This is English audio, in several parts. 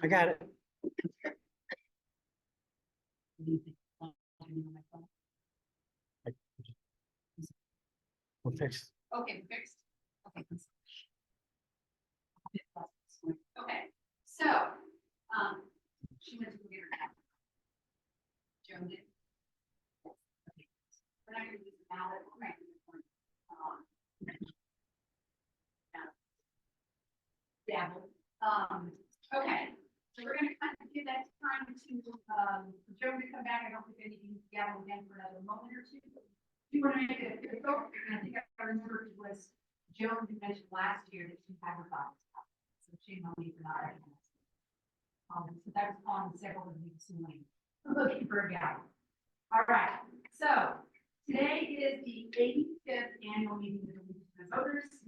I got it. We're fixed. Okay, fixed. Okay. Okay, so, she went to go get her hat. Joan did. Okay. We're not gonna use the ballot, right? Yeah, okay, so we're gonna kind of give that time to, Joan to come back. I don't think anything to gavel again for another moment or two. You want to make it official, and I think I remember it was Joan who mentioned last year that she had her thoughts. So shame on me for not recognizing. So that was on several of you this morning, looking for a gavel. All right, so today is the 85th annual meeting of the League of Voters.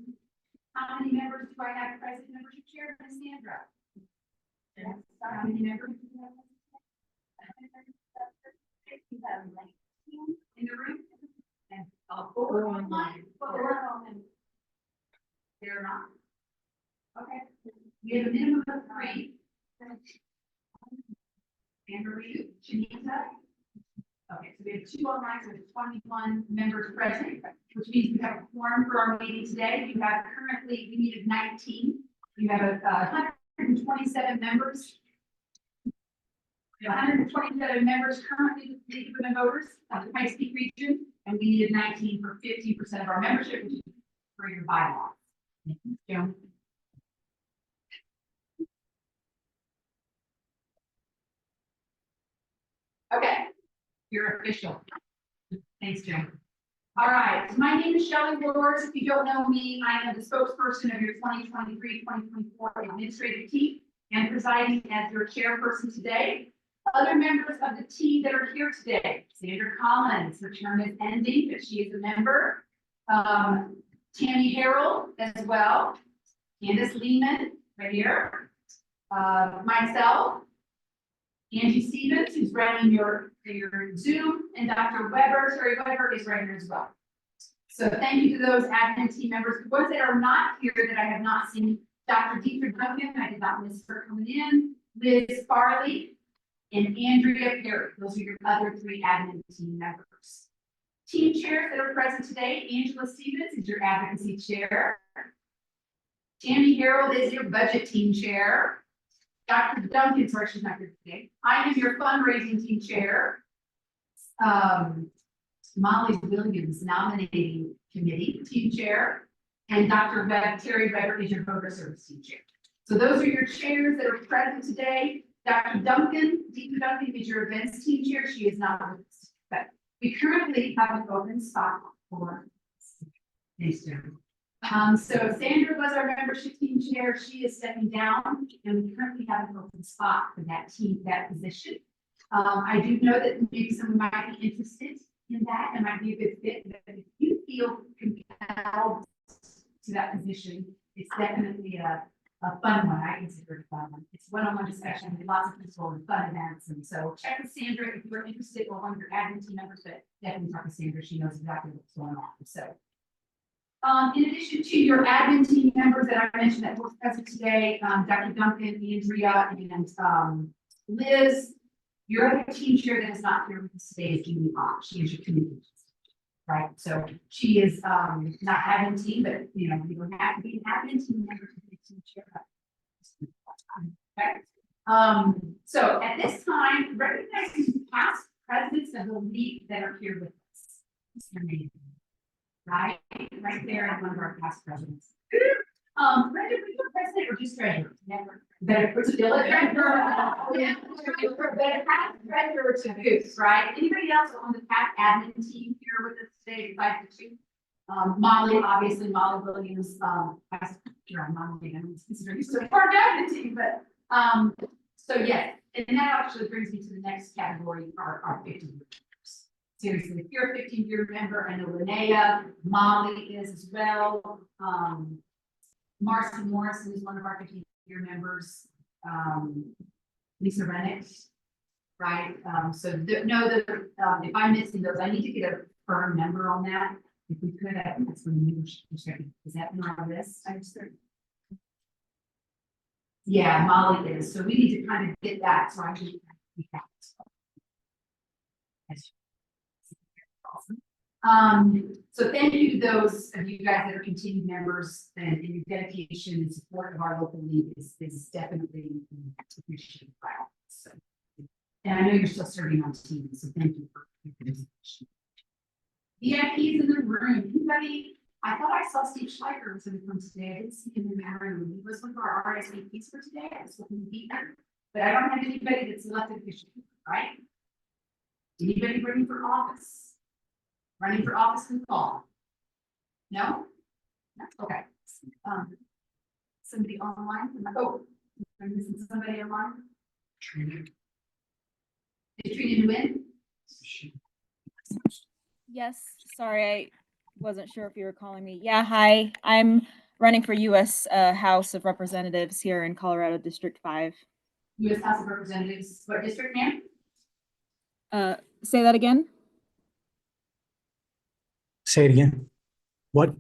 How many members do I have present? Membership chair, Ms. Sandra. Yes. How many members do you have? In the room? And four online. They're not. Okay. We have a minimum of 3. Anne Marie, Janita. Okay, so we have 2 online, so we have 21 members present, which means we have a quorum for our meeting today. You have currently, we needed 19. You have 127 members. We have 127 members currently with the League of Voters of the Pikes Peak region, and we needed 19 for 50% of our membership, which is for your bylaws. Joan. Okay, you're official. Thanks, Jim. All right, my name is Shelley Wars. If you don't know me, I am the spokesperson of your 2023-2024 administrative team and presiding as your chairperson today. Other members of the team that are here today: Sandra Collins, her term is ending, but she is a member. Tammy Harrell as well. Candace Lehman right here. Myself. Angie Stevens, who's running your Zoom, and Dr. Weber, Terry Weber is right here as well. So thank you to those admin team members. The ones that are not here that I have not seen: Dr. Deidre Duncan, I did not miss her coming in, Liz Farley, and Andrea Perry. Those are your other 3 admin team members. Team chairs that are present today: Angela Stevens is your advocacy chair. Tammy Harold is your budget team chair. Dr. Duncan, sorry, she's not here today. I am your fundraising team chair. Molly Williams, nominating committee team chair. And Dr. Webb, Terry Weber is your voter service team chair. So those are your chairs that are present today. Dr. Duncan, Deacon Duncan is your events team chair. She is not with us, but we currently have an open spot for. Thanks, Jeremy. So Sandra was our membership team chair. She is stepping down, and we currently have an open spot for that team, that position. I do know that maybe someone might be interested in that and might be a good fit. But if you feel compelled to that position, it's definitely a fun one. I consider it a fun one. It's one-on-one discussion with lots of people and fun events. And so check with Sandra if you're interested, or one of your admin team members, but definitely talk to Sandra. She knows exactly what's going on. So. In addition to your admin team members that I mentioned that were present today, Dr. Duncan, Andrea, and Liz, your other team chair that is not here with us today is Julie Bach. She is your committee, right? So she is not admin team, but you don't have to be an admin team member to be a team chair. Okay. So at this time, recognizing past presidents of the league that are here with us. It's amazing. Right there in one of our past presidents. Brenda, were you a president or just treasurer? Never. Better put still a treasurer. Better past treasurer to Goose, right? Anybody else on the past admin team here with us today besides the 2? Molly, obviously, Molly Williams. Mom, I'm considering so part of the team, but so yeah, and that actually brings me to the next category, our 50 years. Seriously, if you're a 15-year member, I know Linnea, Molly is as well. Marcy Morrison is one of our 15-year members. Lisa Rennick, right? So know that if I'm missing those, I need to get a firm number on that. If we could, that's when the membership. Is that on our list? I just heard. Yeah, Molly is, so we need to kind of get that, so I can. So thank you to those of you guys that are continued members, and your dedication and support of our local league is definitely appreciated by all. So, and I know you're still serving on team, so thank you for your participation. VIPs in the room. Anybody? I thought I saw Steve Schleicher was going to come today. I didn't see him in that room. He was one of our RSVPs for today. I was hoping to be there, but I don't have anybody that's elected official, right? Anybody running for office? Running for office in the fall? No? No? Okay. Somebody online? Oh, I'm missing somebody online. Trina. Did Trina win? Yes, sorry, I wasn't sure if you were calling me. Yeah, hi, I'm running for U.S. House of Representatives here in Colorado District 5. U.S. House of Representatives, what district, ma'am? Say that again? Say it again. What?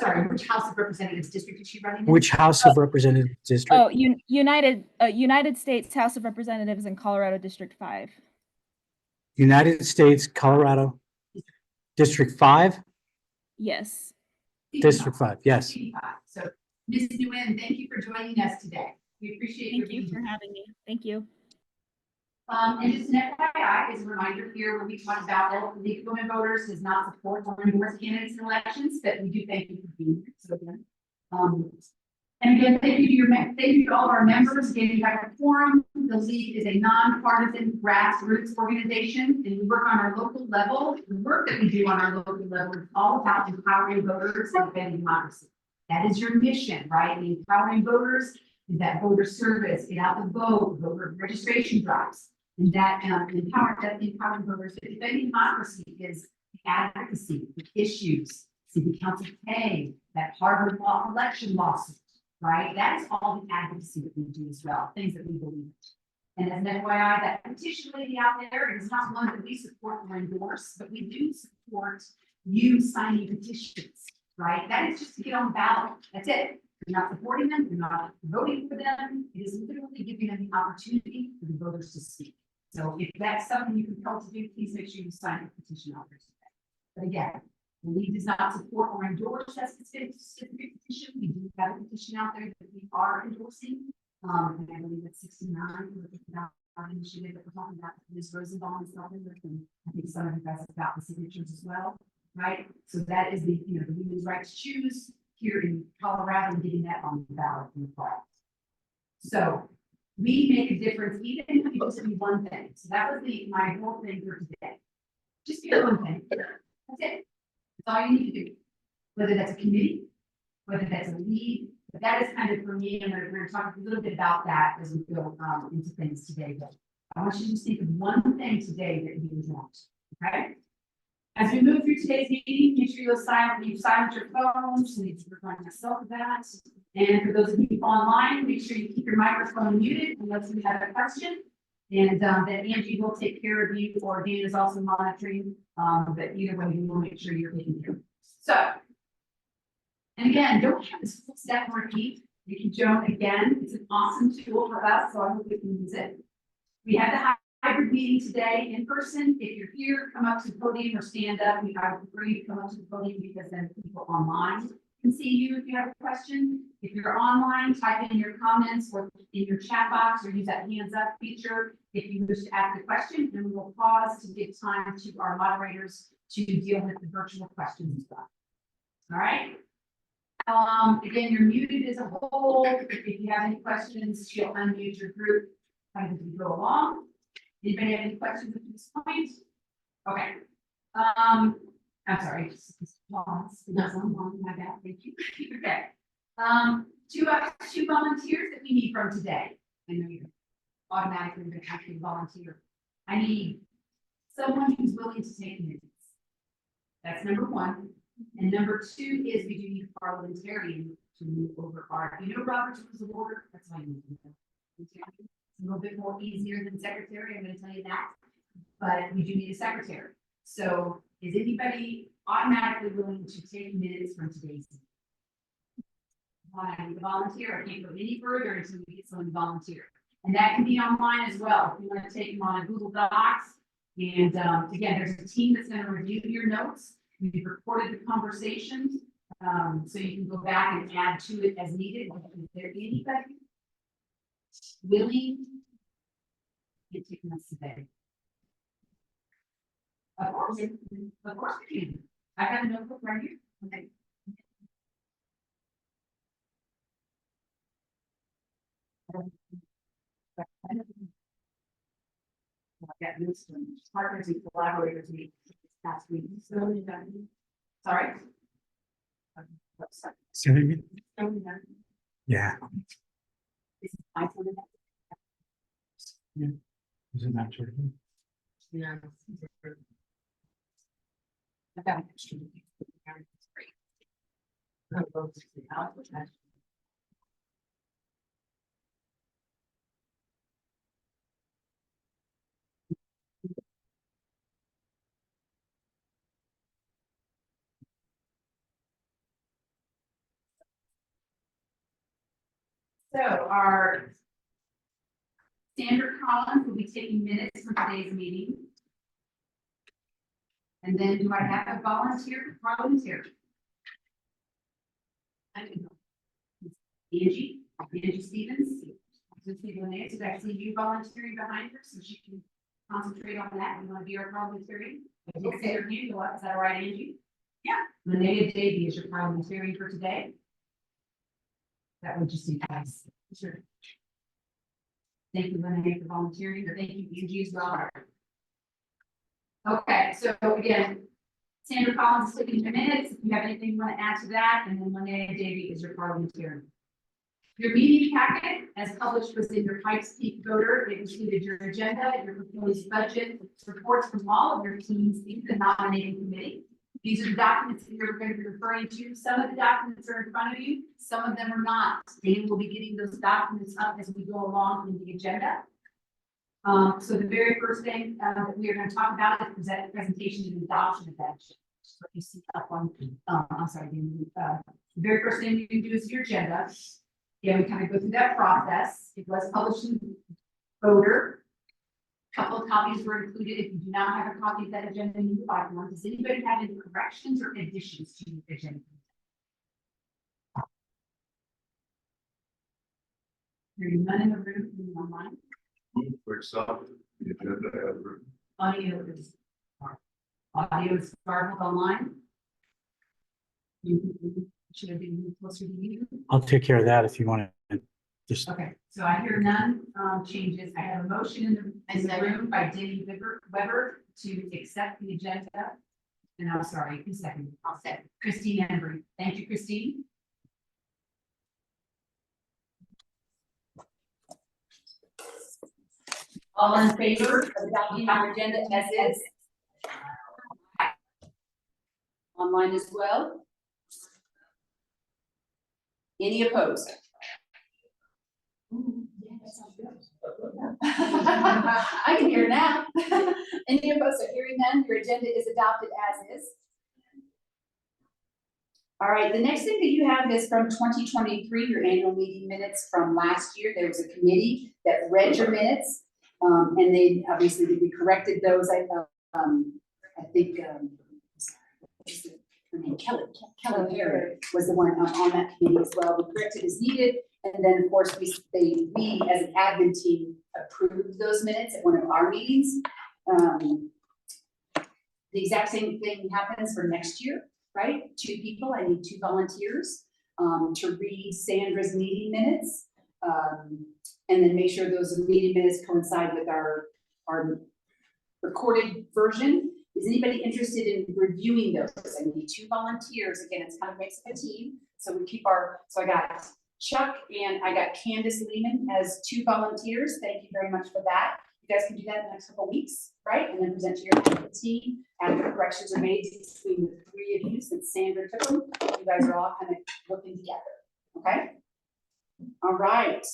Sorry, which House of Representatives district is she running in? Which House of Representatives district? Oh, United States House of Representatives in Colorado District 5. United States, Colorado, District 5? Yes. District 5, yes. So, Ms. Nguyen, thank you for joining us today. We appreciate your Thank you being for here. having me. Thank you. And just an FYI, as a reminder here, when we talk about the League of Women Voters does not support or endorse candidates in elections, but we do thank you for being here. So again, and again, thank you to thank you to all of our members. Again, you have a forum. The League is a nonpartisan grassroots organization, and we work on our local level. The work that we do on our local level is all about empowering voters and defending democracy. That is your mission, right? The empowering voters is that voter service, get out the vote, voter registration drives. And that empowering voters, but defending democracy is the advocacy, the issues, city council pay, that Harvard law election lawsuit, right? That is all the advocacy that we do as well, things that we believe in. And as an FYI, that petition lady out there is not one that we support or endorse, but we do support you signing petitions, right? That is just to get on the ballot. That's it. You're not supporting them, you're not voting for them. It is literally giving them the opportunity for the voters to speak. So if that's something you can tell to do, please make sure you sign the petition out there today. But again, the League does not support or endorse that specific petition. We do have a petition out there that we are endorsing. And I believe it's 69, our initiative that we're talking about, Ms. Rosenbaum is helping with, and I think some of you guys have got the signatures as well, right? So that is the, the women's right to choose here in Colorado and getting that on the ballot in the fall. So we make a difference, even if you just do one thing. So that was my whole thing for today. Just do one thing. That's it. That's all you need to do. Whether that's a committee, whether that's a lead, but that is kind of for me, and we're going to talk a little bit about that as we go into things today. But I want you to just think of one thing today that you want. Okay. As we move through today's meeting, make sure you silence your phones. I need to remind myself of that. And for those of you online, make sure you keep your microphone muted unless you have a question. And that Angie will take care of you, or Dan is also monitoring. But either way, you will make sure you're taking care of it. So, and again, don't have this full step and repeat. Thank you, Joan, again. It's an awesome tool for us, so I hope we can use it. We have the hybrid meeting today in person. If you're here, come up to the podium or stand up. I would prefer you to come up to the podium because then people online can see you if you have a question. If you're online, type in your comments or in your chat box or use that hands up feature if you wish to ask a question, and we will pause to give time to our moderators to deal with the virtual questions as well. All right. Again, you're muted as a whole. If you have any questions, you'll unmute your group as we go along. Anybody have any questions at this point? Okay. I'm sorry. Just pause. My bad. Thank you. Okay. Two volunteers that we need from today. I know you're automatically going to have to volunteer. I need someone who's willing to take minutes. That's number one. And number two is we do need a parliamentarian to move over our, Robert's Rules of Order. That's why I need to. It's a little bit more easier than secretary, I'm going to tell you that. But we do need a secretary. So is anybody automatically willing to take minutes from today's meeting? I need a volunteer, I can't go any further until we get someone to volunteer. And that can be online as well, if you want to take them on a Google Docs. And again, there's a team that's going to review your notes. We've recorded the conversations, so you can go back and add to it as needed. Is there anybody willing to take notes today? Of course we can. I have a notebook right here. Okay. I've got notes from partners and collaborators meeting this past week. Sorry. Say that again? Yeah. This is my phone. Is it not true? Yeah. I've got an extra. Great. So our standard column will be taking minutes from today's meeting. And then do I have a volunteer? I don't know. Angie Stevens. Just leave her name, so I see you volunteering behind her, so she can concentrate on that. You want to be our parliamentarian? Okay, your hand go up. Is that all right, Angie? Yeah. Linnea Davy is your parliamentarian for today. That would just be nice. Sure. Thank you, Linnea, for volunteering, or thank you, Angie, as well. Okay, so again, Sandra Collins is taking the minutes. If you have anything you want to add to that, and then Linnea Davy is your parliamentarian. Your meeting packet, as published, was in your Pikes Peak voter. It included your agenda, your proposed budget, reports from all of your teams in the nominating committee. These are the documents that you're going to be referring to. Some of the documents are in front of you, some of them are not. Dan will be getting those documents up as we go along in the agenda. So the very first thing that we are going to talk about is the presentation and adoption of that. So you see up on, I'm sorry, the very first thing you can do is your agenda. Yeah, we kind of go through that process. It was published in voter. A couple of copies were included. If you do not have a copy of that agenda, you buy one. Does anybody have any corrections or additions to the agenda? Hearing none in the room, online. Move for accept the agenda as written. Audio is garbled online. Should have been closer to you. I'll take care of that if you want to just. Okay, so I hear none changes. I have a motion in the room by Denny Weber to accept the agenda. And I'm sorry, who's second? I'll second. Christine Embry. Thank you, Christine. All in favor of adopting our agenda as is? Online as well? Any opposed? I can hear now. Any opposed? So hearing none, your agenda is adopted as is. All right, the next thing that you have is from 2023, your annual meeting minutes from last year. There was a committee that read your minutes, and they obviously we corrected those. I think her name Kelly Perry was the one on that committee as well. We corrected as needed, and then of course we as an admin team approved those minutes at one of our meetings. The exact same thing happens for next year, right? 2 people. I need 2 volunteers to read Sandra's meeting minutes, and then make sure those meeting minutes coincide with our recorded version. Is anybody interested in reviewing those? I need 2 volunteers. Again, it's kind of makes up a team. So we keep so I got Chuck and I got Candace Lehman as 2 volunteers. Thank you very much for that. You guys can do that in the next couple of weeks, right? And then present to your team after corrections are made between the 3 of you, since Sandra took them. You guys are all kind of working together, okay? All right.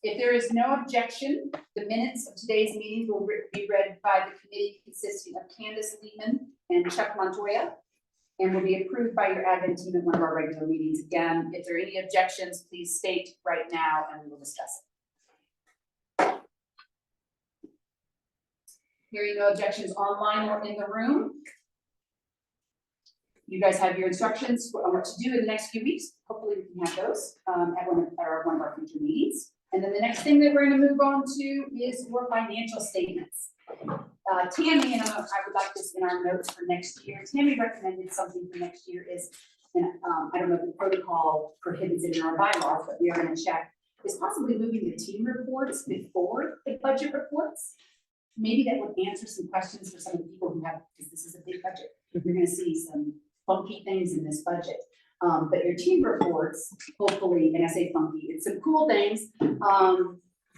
If there is no objection, the minutes of today's meeting will be read by the committee consisting of Candace Lehman and Chuck Montoya. and will be approved by your admin team at one of our regular meetings. Again, if there are any objections, please state right now and we will discuss it. Hearing no objections online or in the room. You guys have your instructions on what to do in the next few weeks. Hopefully we can have those at one of our future meetings. And then the next thing that we're going to move on to is your financial statements. Tammy, and I would like this in our notes for next year. Tammy recommended something for next year is, and I don't know if the protocol prohibits it in our bylaws, but we are going to check, is possibly moving the team reports before the budget reports. Maybe that would answer some questions for some of the people who have, because this is a big budget. You're going to see some funky things in this budget. But your team reports, hopefully, and I say funky, it's some cool things.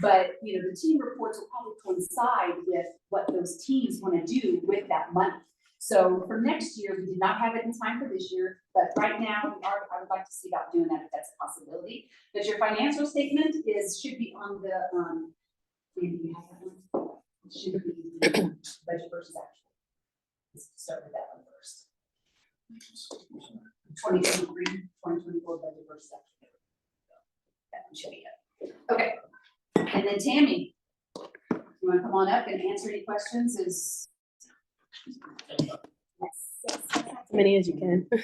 But you know, the team reports will probably coincide with what those teams want to do with that money. So for next year, we did not have it in time for this year, but right now I would like to see about doing that if that's a possibility. But your financial statement should be on the maybe you have that one. It should be budget versus actual. Let's start with that one first. 2023, 2024 budget versus actual. That one should be it. Okay. And then Tammy, you want to come on up and answer any questions? Yes. As many as you can. If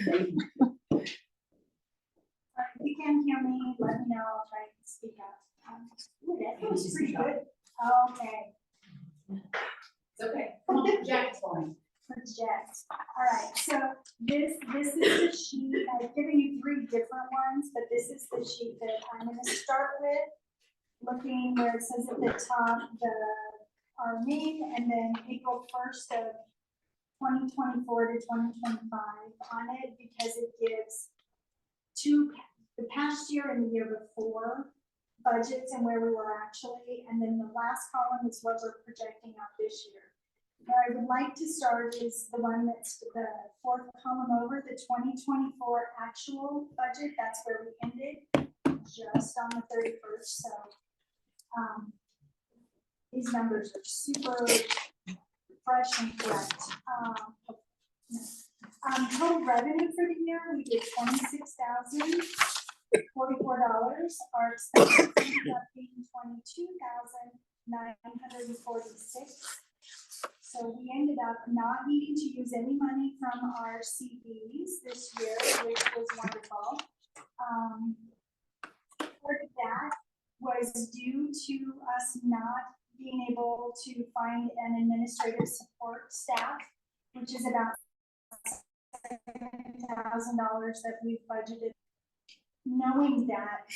you can hear me, let me know, I'll try to speak up. Ooh, that was pretty good. Okay, It's okay. Come on, project for me. project. All right, so this is the sheet. I've given you 3 different ones, but this is the sheet that I'm gonna start with. Looking where it says at the top, our name, and then April 1st of 2024 to 2025 on it, because it gives the past year and the year before budgets and where we were actually, and then the last column is what we're projecting out this year. Where I would like to start is the one that's the 4th column over, the 2024 actual budget. That's where we ended, just on the 31st. So these numbers are super fresh and correct. Total revenue for the year, we did $26,044. Our expenses ended up being $22,946. So we ended up not needing to use any money from our CDs this year, which was wonderful. Part of that was due to us not being able to find an administrative support staff, which is about $7,000 that we've budgeted. Knowing that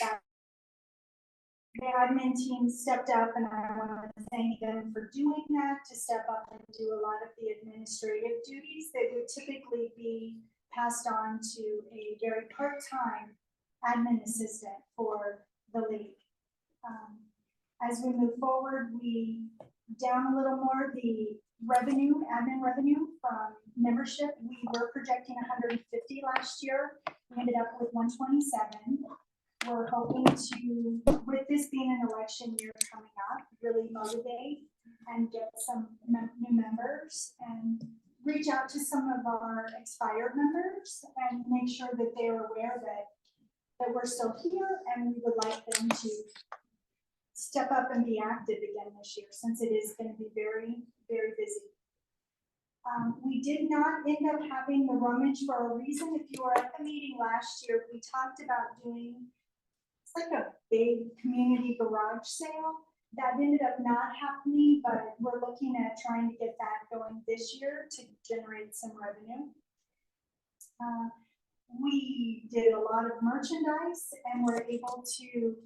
the admin team stepped up, and I want to thank them for doing that, to step up and do a lot of the administrative duties that would typically be passed on to a very part-time admin assistant for the league. As we move forward, we down a little more the revenue, admin revenue from membership. We were projecting 150 last year. We ended up with 127. We're hoping to, with this being an election year coming up, really motivate and get some new members and reach out to some of our expired members and make sure that they're aware that we're still here, and we would like them to step up and be active again this year, since it is going to be very, very busy. We did not end up having the rummage for a reason. If you were at the meeting last year, we talked about doing, it's like a big community garage sale. That ended up not happening, but we're looking at trying to get that going this year to generate some revenue. We did a lot of merchandise and were able to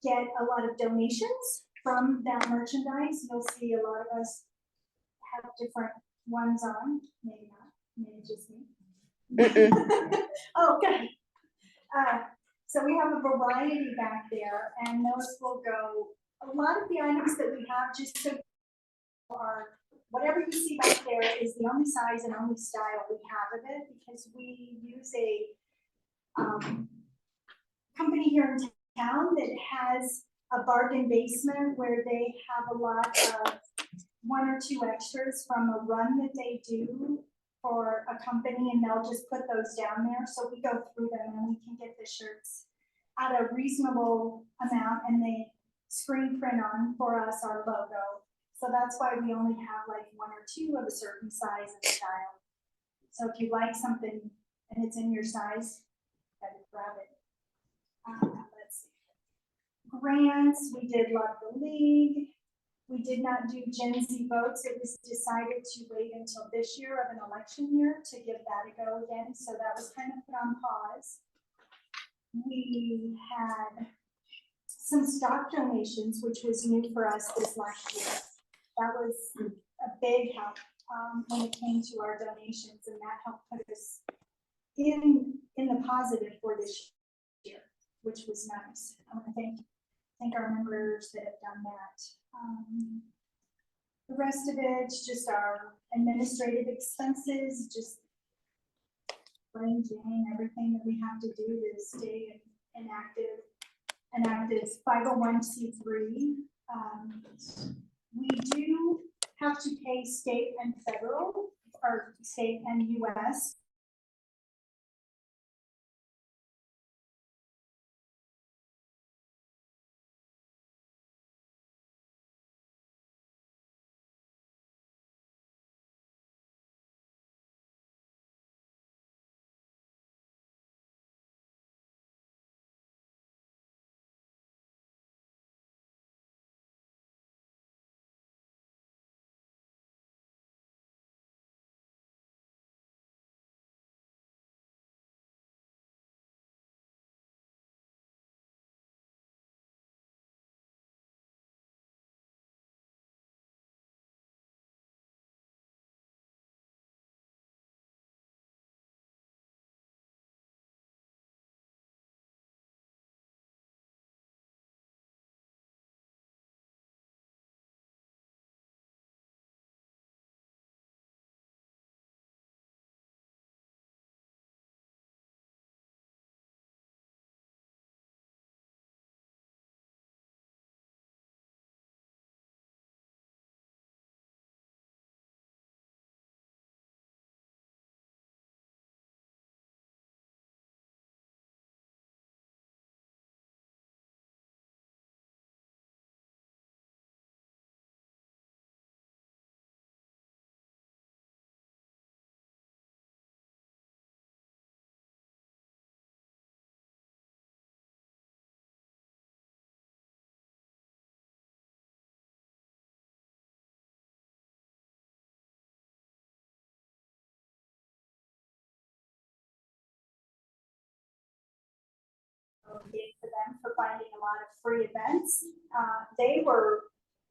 get a lot of donations from that merchandise. You'll see a lot of us have different ones on, maybe not, maybe just me. Oh, okay. So we have a variety back there, and those will go, a lot of the items that we have just so are, whatever you see back there is the only size and only style we have of it, because we use a company here in town that has a bargain basement where they have a lot of 1 or 2 extras from a run that they do for a company and they'll just put those down there. So we go through them and we can get the shirts at a reasonable amount and they screen print on for us our logo. So that's why we only have like 1 or 2 of a certain size and style. So if you like something and it's in your size, better grab it. Let's see. Grants, we did Love the League. We did not do Gen Z votes. It was decided to wait until this year of an election year to give that a go again. So that was kind of put on pause. We had some stock donations, which was new for us this last year. That was a big help when it came to our donations, and that helped put us in the positive for this year, which was nice. I thank our members that have done that. The rest of it's just our administrative expenses, just plain Jane, everything that we have to do to stay an active 501c3. We do have to pay state and federal, or state and US. For them for finding a lot of free events. They were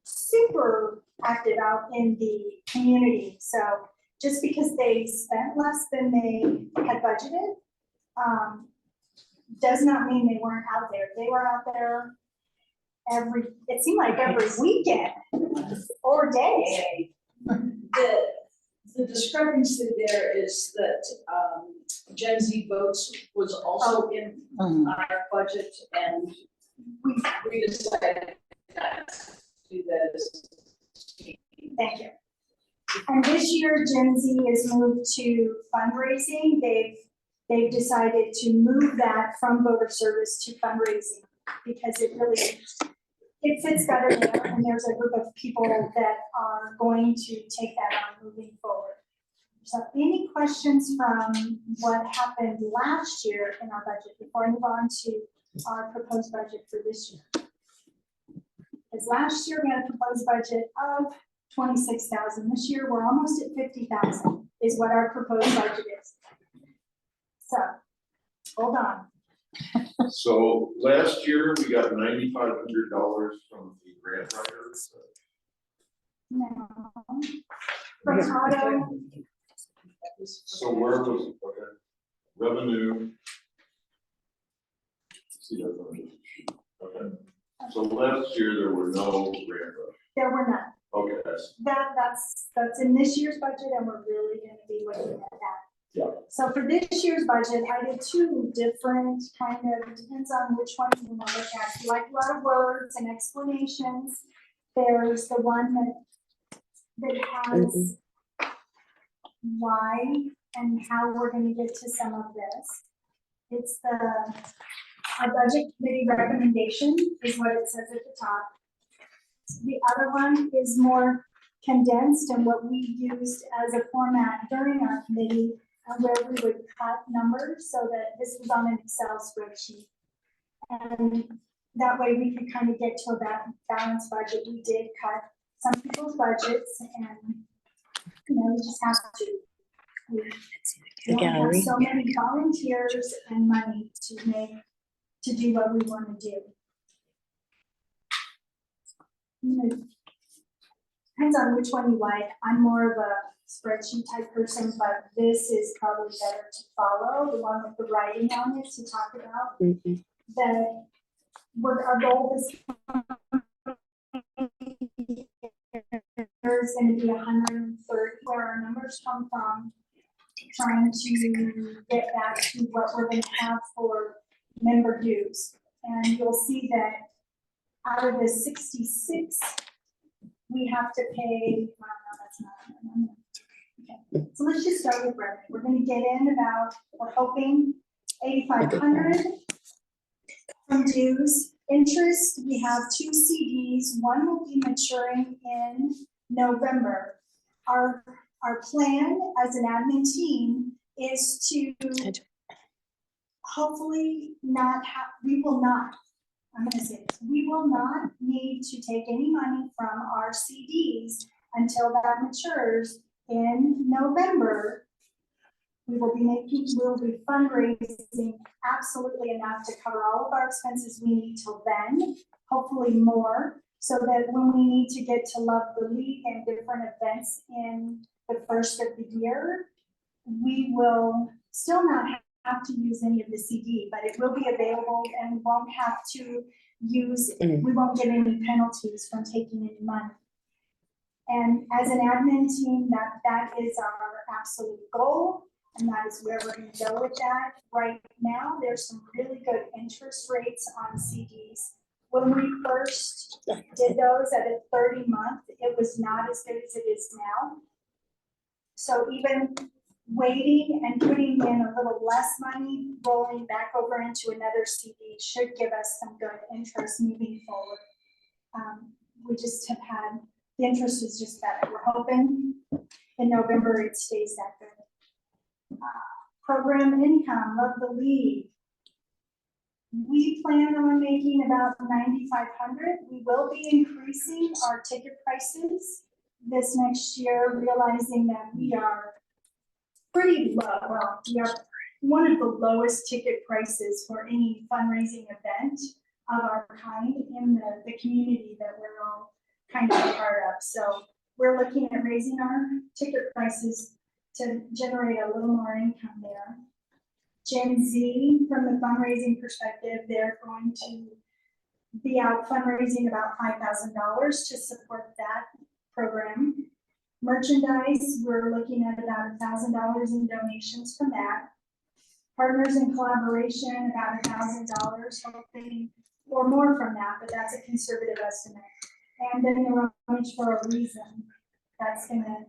super active out in the community. So just because they spent less than they had budgeted, does not mean they weren't out there. They were out there it seemed like every weekend or day. The discrepancy there is that Gen Z votes was also in our budget, and we decided not to do that as a team. Thank you. And this year, Gen Z has moved to fundraising. They've decided to move that from voter service to fundraising because it fits better there, and there's a group of people that are going to take that on moving forward. So any questions from what happened last year in our budget before I move on to our proposed budget for this year? Because last year we had a proposed budget of 26,000. This year we're almost at 50,000 is what our proposed budget is. So hold on. So last year we got $9,500 from the grant writers. No. From auto, So where was, okay, revenue? See that on this sheet. Okay, so last year there were no grant writers. there were none. Okay, that's, That's in this year's budget, and we're really gonna be looking at that. Yeah. So for this year's budget, I did 2 different depends on which one you want to look at. If you like a lot of words and explanations, there's the one that has why and how we're gonna get to some of this. It's our budget committee recommendation is what it says at the top. The other one is more condensed and what we used as a format during our committee, where we would cut numbers so that this was on an Excel spreadsheet. And that way we could kind of get to a balanced budget. We did cut some people's budgets and, we just have to. We only have so many volunteers and money to do what we want to do. Depends on which one you like. I'm more of a spreadsheet type person, but this is probably better to follow, the one with the writing on it to talk about. That our goal is there's going to be 130 where our numbers come from, trying to get back to what we're going to have for member dues. And you'll see that out of the 66, we have to pay, well, no, that's not. Okay, so let's just start with revenue. We're going to get in about, we're hoping 8,500 from dues. Interest, we have 2 CDs. One will be maturing in November. Our plan as an admin team is to hopefully we will not need to take any money from our CDs until that matures in November. We'll be fundraising absolutely enough to cover all of our expenses we need till then, hopefully more, so that when we need to get to Love the League and different events in the first of the year, we will still not have to use any of the CD, but it will be available and we won't have to we won't get any penalties from taking any money. And as an admin team, that is our absolute goal. And that is where we're going to go with that. Right now, there's some really good interest rates on CDs. When we first did those at a 30-month, it was not as good as it is now. So even waiting and putting in a little less money, rolling back over into another CD should give us some good interest moving forward. We just have had, the interest is just better. We're hoping in November it stays that good. Program income, Love the League. We plan on making about 9,500. We will be increasing our ticket prices this next year, realizing that we are pretty low. Well, we are one of the lowest ticket prices for any fundraising event of our kind in the community that we're all kind of a part of. So we're looking at raising our ticket prices to generate a little more income there. Gen Z, from the fundraising perspective, they're going to be out fundraising about $5,000 to support that program. Merchandise, we're looking at about $1,000 in donations from that. Partners in collaboration, about $1,000, hoping, or more from that, but that's a conservative estimate. And then the rummage for a reason, that's going to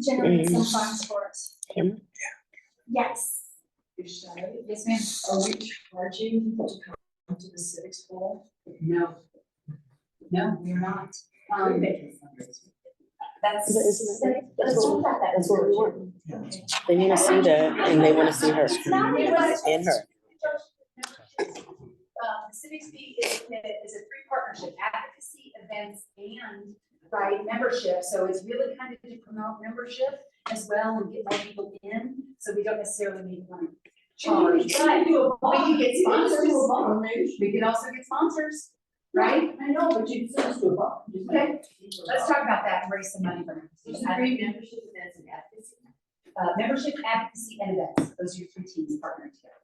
generate some funds for us. Yes. Yes, ma'am. Are we charging people to come to the civics bowl? No, we're not. That's That's what we want. They want to see that, and they want to see her and her. The Civics Bee is a free partnership, advocacy, events, and membership. So it's really kind of to promote membership as well and get more people in. So we don't necessarily need one charge. But we can get sponsors. We can also get sponsors, right? I know, but you can send us to a bar. Okay, let's talk about that and raise some money for them. Membership events and advocacy. Membership, advocacy, and events. Those are your 3 teams partnering together.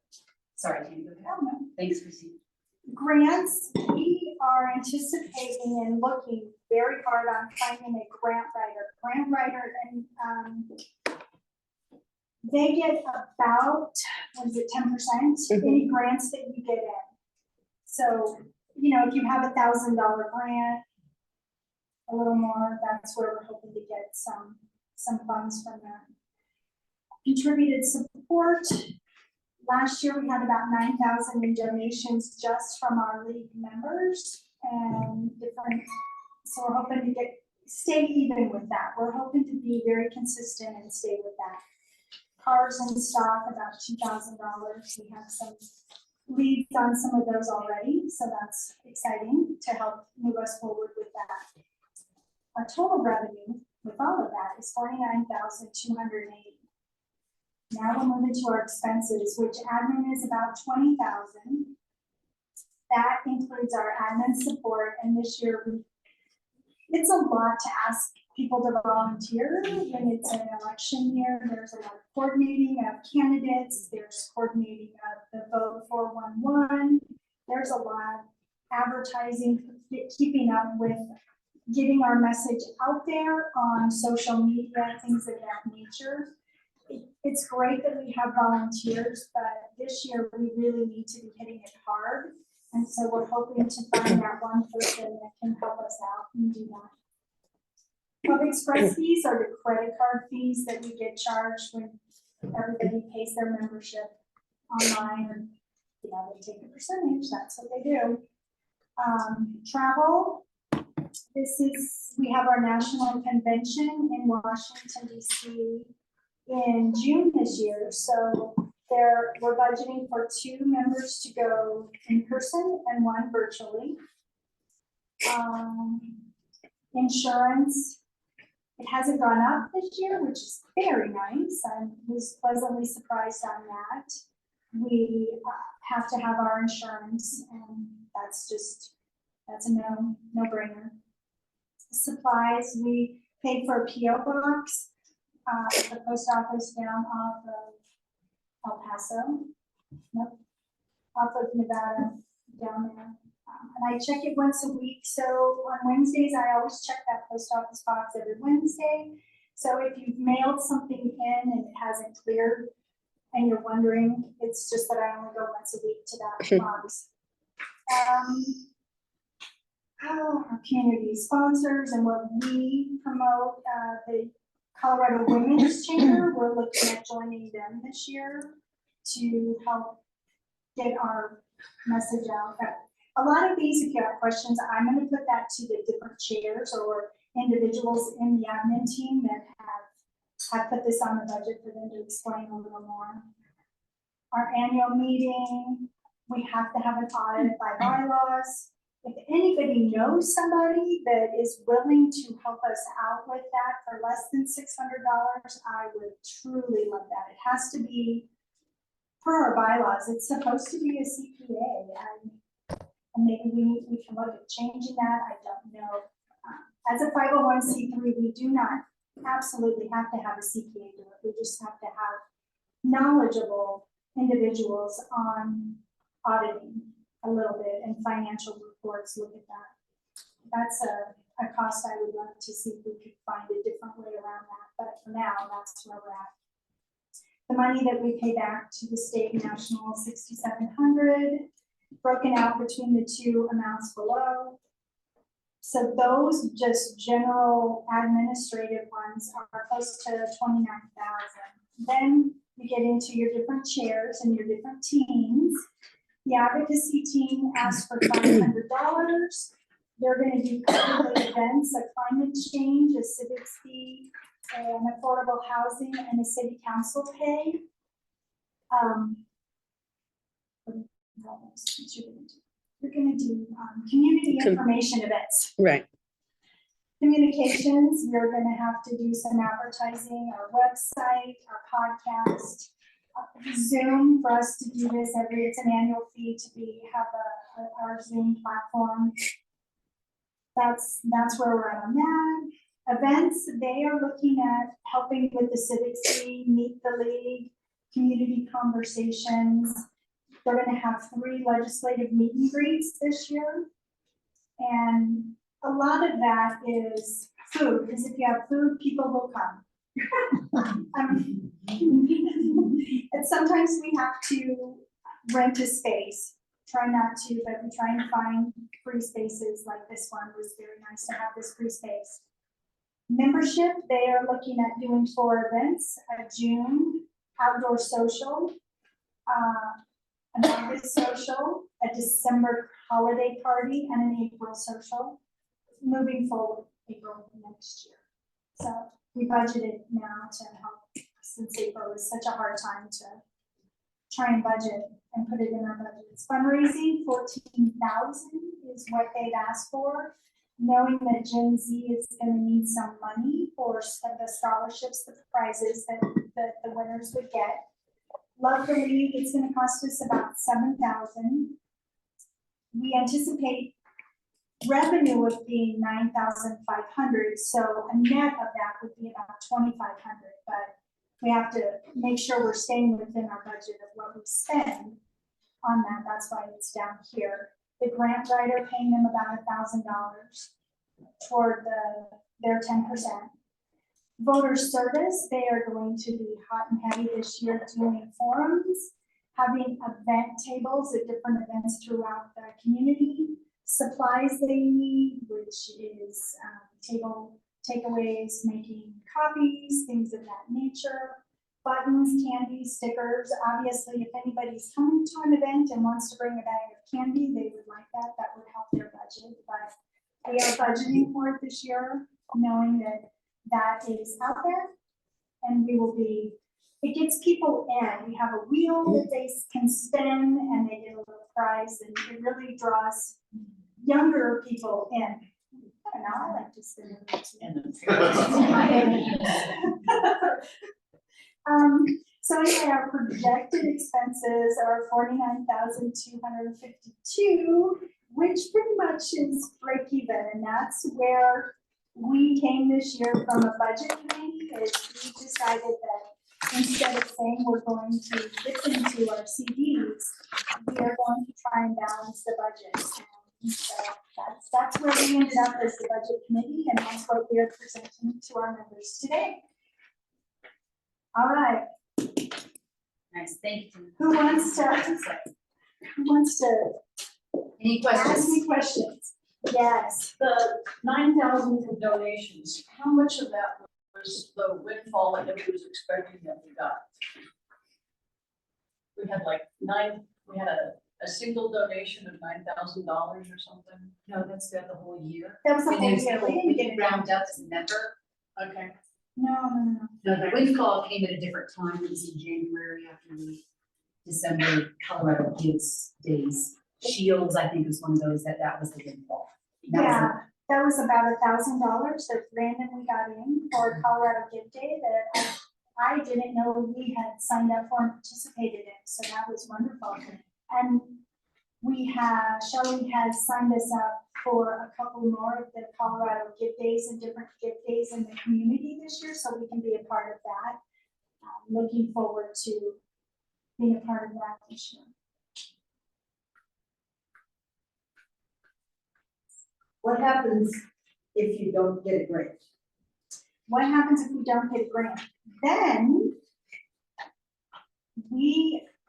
Sorry, Tammy. Thanks, Christine. Grants, we are anticipating and looking very hard on finding a grant writer, and they get about, 10% any grants that you get in. So, if you have $1,000 grant, a little more, that's where we're hoping to get some funds from that. contributed support. Last year, we had about 9,000 in donations just from our league members and different, so we're hoping to stay even with that. We're hoping to be very consistent and stay with that. Cars in stock, about $2,000. We have some leads on some of those already, so that's exciting to help move us forward with that. Our total revenue with all of that is $49,280. Now we're moving to our expenses, which admin is about $20,000. That includes our admin support, and this year it's a lot to ask people to volunteer when it's an election year. There's a lot of coordinating of candidates, there's coordinating of the vote 411. There's a lot of advertising, keeping up with getting our message out there on social media, things of that nature. It's great that we have volunteers, but this year we really need to be hitting it hard. And so we're hoping to find that one person that can help us out and do that. Club Express fees are the credit card fees that we get charged when everybody pays their membership online, and they take a percentage, that's what they do. Travel, we have our national convention in Washington, DC in June this year, so we're budgeting for 2 members to go in person and 1 virtually. Insurance, it hasn't gone up this year, which is very nice. I was pleasantly surprised on that. We have to have our insurance, and that's a no-brainer. Supplies, we paid for a PO box at the post office down off of El Paso, off of Nevada, down there. And I check it once a week, so on Wednesdays, I always check that post office box every Wednesday. So if you've mailed something in and it hasn't cleared, and you're wondering, it's just that I only go once a week to that box. Our community sponsors and what we promote, the Colorado Women's Chamber, we're looking at joining them this year to help get our message out. A lot of these, if you have questions, I'm going to put that to the different chairs or individuals in the admin team that have put this on the budget for them to explain a little more. Our annual meeting, we have to have an audit by bylaws. If anybody knows somebody that is willing to help us out with that for less than $600, I would truly love that. It has to be per our bylaws. It's supposed to be a CPA, and maybe we can look at changing that. I don't know. As a 501c3, we do not absolutely have to have a CPA do it. We just have to have knowledgeable individuals on auditing a little bit and financial reports. Look at that. That's a cost I would love to see if we could find a different way around that. But for now, that's where we're at. The money that we pay back to the state and national, $6,700, broken out between the 2 amounts below. So those just general administrative ones are close to $29,000. Then you get into your different chairs and your different teams. The advocacy team asked for $500. They're going to do quarterly events, a climate change, a civics fee, an affordable housing, and a city council pay. You're going to do community information events. Right. Communications, you're going to have to do some advertising, our website, our podcast. Zoom, for us to do this it's an annual fee to have our Zoom platform. That's where we're at on that. Events, they are looking at helping with the civics league, meet the league, community conversations. They're going to have 3 legislative meet and greets this year. And a lot of that is food, because if you have food, people will come. And sometimes we have to rent a space. Try not to, but we try and find free spaces like this one. It was very nice to have this free space. Membership, they are looking at doing 4 events, a June outdoor social, an August social, a December holiday party, and an April social, moving forward April next year. So we budgeted now to help, since April is such a hard time to try and budget and put it in our budgets. Fundraising, 14,000 is what they've asked for, knowing that Gen Z is gonna need some money for the scholarships, the prizes that the winners would get. Love the League, it's gonna cost us about 7,000. We anticipate revenue of being 9,500, so a net of that would be about 2,500, but we have to make sure we're staying within our budget of what we spend on that, that's why it's down here. The grant writer paying them about $1,000 toward their 10%. Voter service, they are going to be hot and heavy this year doing forums, having event tables at different events throughout the community, supplies they need, which is table takeaways, making copies, things of that nature, buttons, candy, stickers. Obviously, if anybody's coming to an event and wants to bring a bag of candy, they would like that. That would help their budget. But we are budgeting for it this year, knowing that that is out there, and we will be. It gets people in. We have a wheel that they can spin, and they get a little prize, and it really draws younger people in. I don't know, I like to spin so anyway, our projected expenses are 49,252, which pretty much is break even, and that's where we came this year from a budget committee. Is we decided that instead of saying we're going to listen to our CDs, we are going to try and balance the budget. And so that's where we ended up as the budget committee, and that's what we are presenting to our members today. All right. Nice, thank you. Who wants to Any ask me questions? Yes. The 9,000 for donations, how much of that was the windfall that nobody was expecting that we got? We had like we had a single donation of $9,000 or something? No, that's the whole year. That was the whole year. We didn't round up as a member. Okay. No. No, the windfall came at a different time. It was in January after the December Colorado Kids Days. Shields, I think, was one of those that was the windfall. Yeah, that was about $1,000 that randomly got in for Colorado Gift Day that I didn't know we had signed up for and participated in, so that was wonderful. And Shelley has signed us up for a couple more of the Colorado Gift Days and different gift days in the community this year, so we can be a part of that. Looking forward to being a part of that this year. What happens if you don't get a grant? What happens if we don't get a grant? Then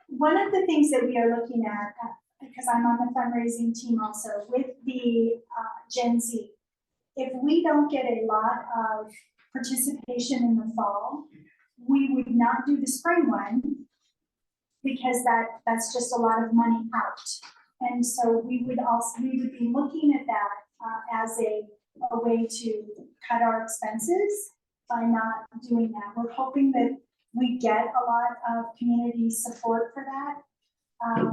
one of the things that we are looking at, because I'm on the fundraising team also, with the Gen Z, if we don't get a lot of participation in the fall, we would not do the spring one because that's just a lot of money out. And so we would be looking at that as a way to cut our expenses by not doing that. We're hoping that we get a lot of community support for that.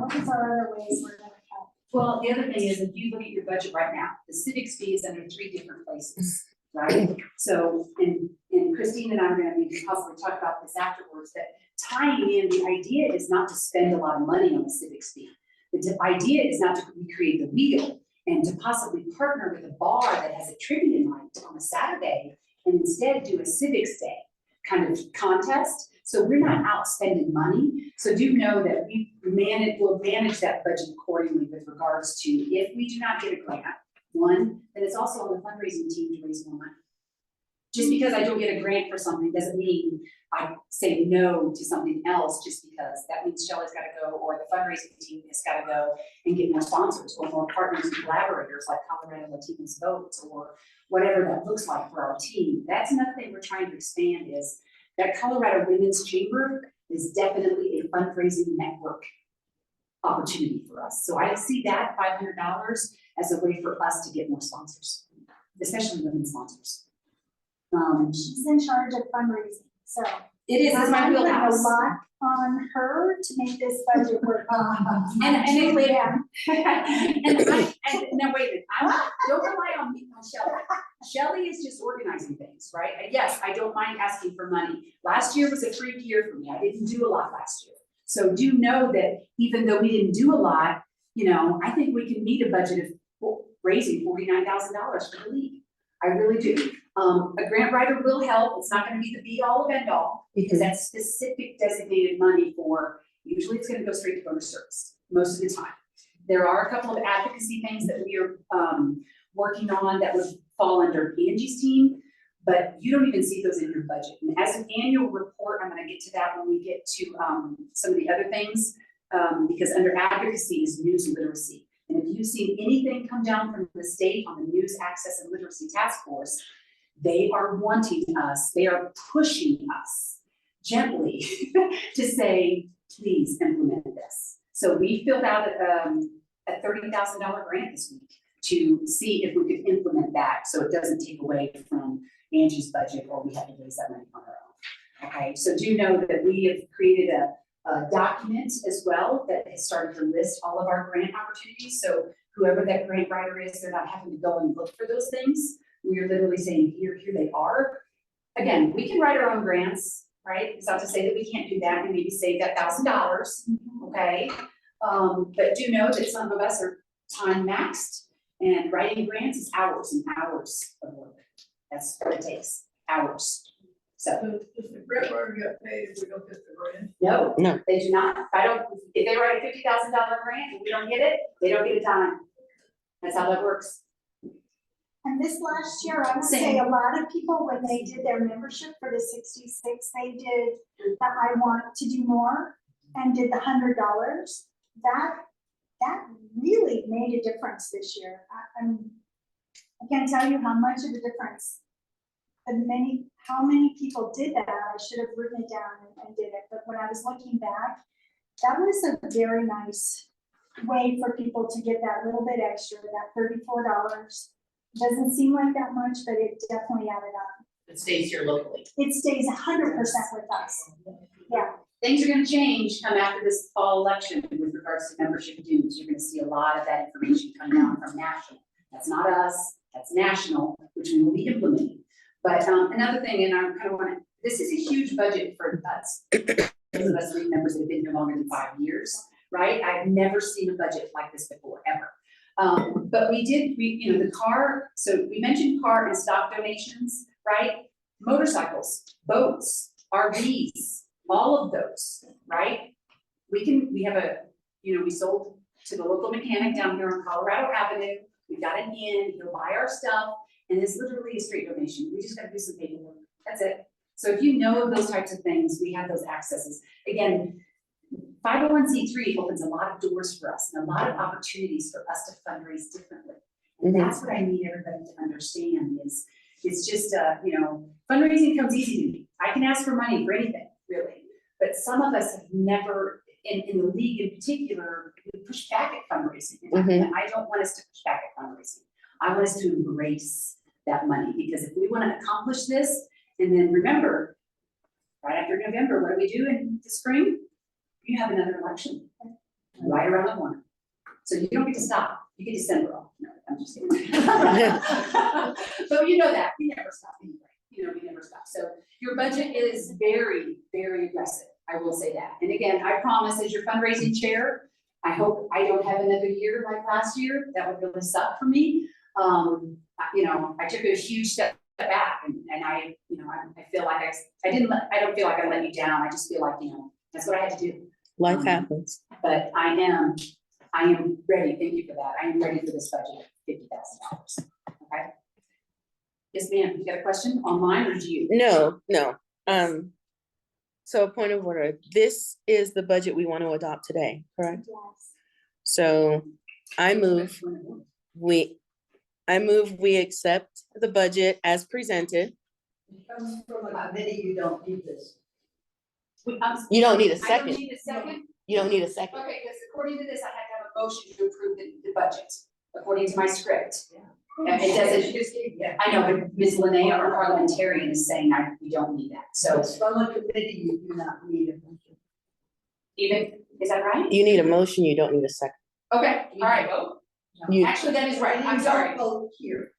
What is our other ways we're gonna help? Well, the other thing is, if you look at your budget right now, the civics fee is under 3 different places, right? So, and Christine and I are gonna maybe possibly talk about this afterwards, that tying in, the idea is not to spend a lot of money on the civics fee. The idea is not to recreate the wheel and to possibly partner with a bar that has a trivia night on a Saturday and instead do a civics day kind of contest. So we're not out spending money. So do know that we'll manage that budget accordingly with regards to if we do not get a grant, one, then it's also on the fundraising team to raise more money. Just because I don't get a grant for something doesn't mean I say no to something else just because. That means Shelley's got to go, or the fundraising team has got to go and get more sponsors or more partners and collaborators like Colorado Latinos Votes or whatever that looks like for our team. That's another thing we're trying to expand is that Colorado Women's Chamber is definitely a fundraising network opportunity for us. So I see that $500 as a way for us to get more sponsors, especially women sponsors. She's in charge of fundraising, so. It is, it's my I'm putting wheelhouse. a lot on her to make this budget work. And Truly am. No, wait a minute, don't rely on me, on Shelley. Shelley is just organizing things, right? And yes, I don't mind asking for money. Last year was a freak year for me. I didn't do a lot last year. So do know that even though we didn't do a lot, you know, I think we can meet a budget of raising $49,000 for the league. I really do. A grant writer will help. It's not gonna be the be all of end all, because that's specific designated money for, usually it's gonna go straight to voter service, most of the time. There are a couple of advocacy things that we are, working on that would fall under Angie's team, but you don't even see those in your budget. And as an annual report, I'm gonna get to that when we get to, some of the other things, because under advocacy is news literacy. And if you've seen anything come down from the state on the News Access and Literacy Task Force, they are wanting us, they are pushing us gently to say, please implement this. So we filled out a $30,000 grant this week to see if we could implement that so it doesn't take away from Angie's budget or we have to raise that money on our own. Okay, so do know that we have created a document as well that has started to list all of our grant opportunities. So whoever that grant writer is, they're not having to go and look for those things. We are literally saying, here they are. Again, we can write our own grants, right? It's not to say that we can't do that and maybe save that $1,000, okay? But do know that some of us are time maxed, and writing grants is hours and hours of work. That's what it takes, hours. So. Does the grant writer get paid if we don't get the grant? No, No. they do not. If they write a $50,000 grant and we don't get it, they don't get a dime. That's how that works. And this last year, I would say a lot of people, when they did their membership for the 66, they did the I want to do more and did the $100. That really made a difference this year. I can't tell you how much of a difference. How many people did that? I should have written it down and did it. But when I was looking back, that was a very nice way for people to get that little bit extra, that $34. Doesn't seem like that much, but it definitely added up. It stays here locally. It stays 100% with us. Yeah. Things are gonna change come after this fall election with regards to membership dues. You're gonna see a lot of that information come down from national. That's not us, that's national, which we will be implementing. But another thing, and I kind of want to, this is a huge budget for us. Those of us league members that have been here longer than 5 years, right? I've never seen a budget like this before, ever. But the car, so we mentioned car and stock donations, right? Motorcycles, boats, RVs, all of those, right? We have we sold to the local mechanic down here on Colorado Avenue. We got an in, he'll buy our stuff, and it's literally a straight donation. We just gotta do some paperwork, that's it. So if you know of those types of things, we have those accesses. Again, 501c3 opens a lot of doors for us and a lot of opportunities for us to fundraise differently. And that's what I need everybody to understand is, it's just, fundraising comes easy to me. I can ask for money for anything, really. But some of us have never, in the league in particular, we push back at fundraising. And I don't want us to push back at fundraising. I want us to embrace that money, because if we want to accomplish this, and then remember, right after November, what do we do in the spring? You have another election right around the corner. So you don't get to stop. You get December off. No, I'm just kidding. But you know that. We never stop anyway. We never stop. So your budget is very, very aggressive. I will say that. And again, I promise as your fundraising chair, I hope I don't have another year like last year. That would really suck for me. I took a huge step back and I feel like I don't feel like I let you down. I just feel like, that's what I had to do. Life happens. But I am ready. Thank you for that. I am ready for this budget of $50,000. Okay. Yes, ma'am. You got a question online or do you? No. So point of order, this is the budget we want to adopt today, correct? Yes. So I move we accept the budget as presented. It comes from a committee, you don't need this. You don't need a I don't second. need a second. You don't need a second. Okay, because according to this, I had to have a motion to approve the budget, according to my script. And it doesn't, I know, but Ms. Linnea, our parliamentarian, is saying we don't need that, so From a committee, you do not need a motion. even, is that right? You need a motion, you don't need a second. Okay, all right, You, actually, that is right, I'm And you sorry. don't vote here.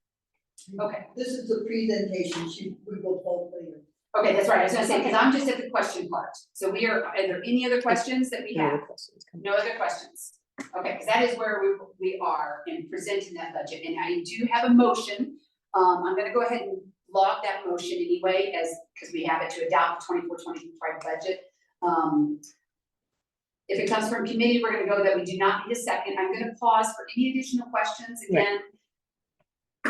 Okay, This is the presentation, we will vote later. okay, that's right, I was gonna say, because I'm just at the question part, so are there any other questions that we no have? other questions. No other questions? Okay, because that is where we are in presenting that budget, and I do have a motion. I'm gonna go ahead and log that motion anyway, because we have it to adopt the 24-25 budget. If it comes from committee, we're gonna go that we do not need a second. I'm gonna pause for any additional questions. Again,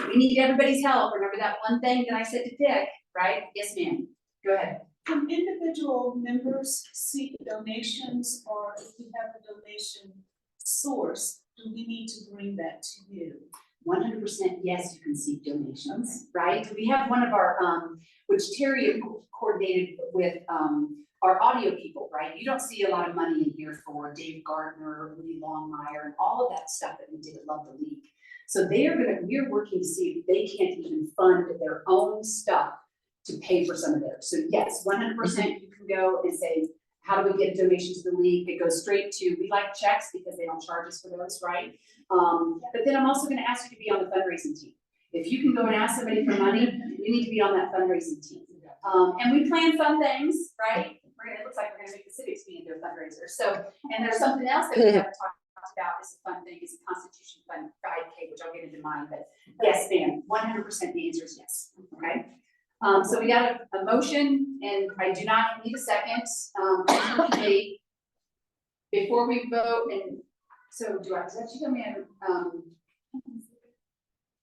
we need everybody's help. Remember that one thing that I said to pick, right? Yes, ma'am. Go ahead. Can individual members seek donations, or if we have a donation source, do we need to bring that to you? 100% yes, you can seek donations, right? We have one of our, which Terry coordinated with, our audio people, right? You don't see a lot of money in here for Dave Gardner, Lee Longmire, and all of that stuff that we did at Love the League. So we're working to see if they can't even fund their own stuff to pay for some of theirs. So yes, 100% you can go and say, how do we get a donation to the league? It goes straight to, we like checks because they don't charge us for those, right? But then I'm also gonna ask you to be on the fundraising team. If you can go and ask somebody for money, you need to be on that fundraising team. And we plan fun things, right? It looks like we're gonna make the civics be into a fundraiser. So, and there's something else that we haven't talked about, is a fun thing, is a Constitution Fund 5K, which I'll get into mine, but yes, ma'am, 100% the answer is yes, okay? So we got a motion, and I do not need a second, committee. Before we vote, and so does that you tell me,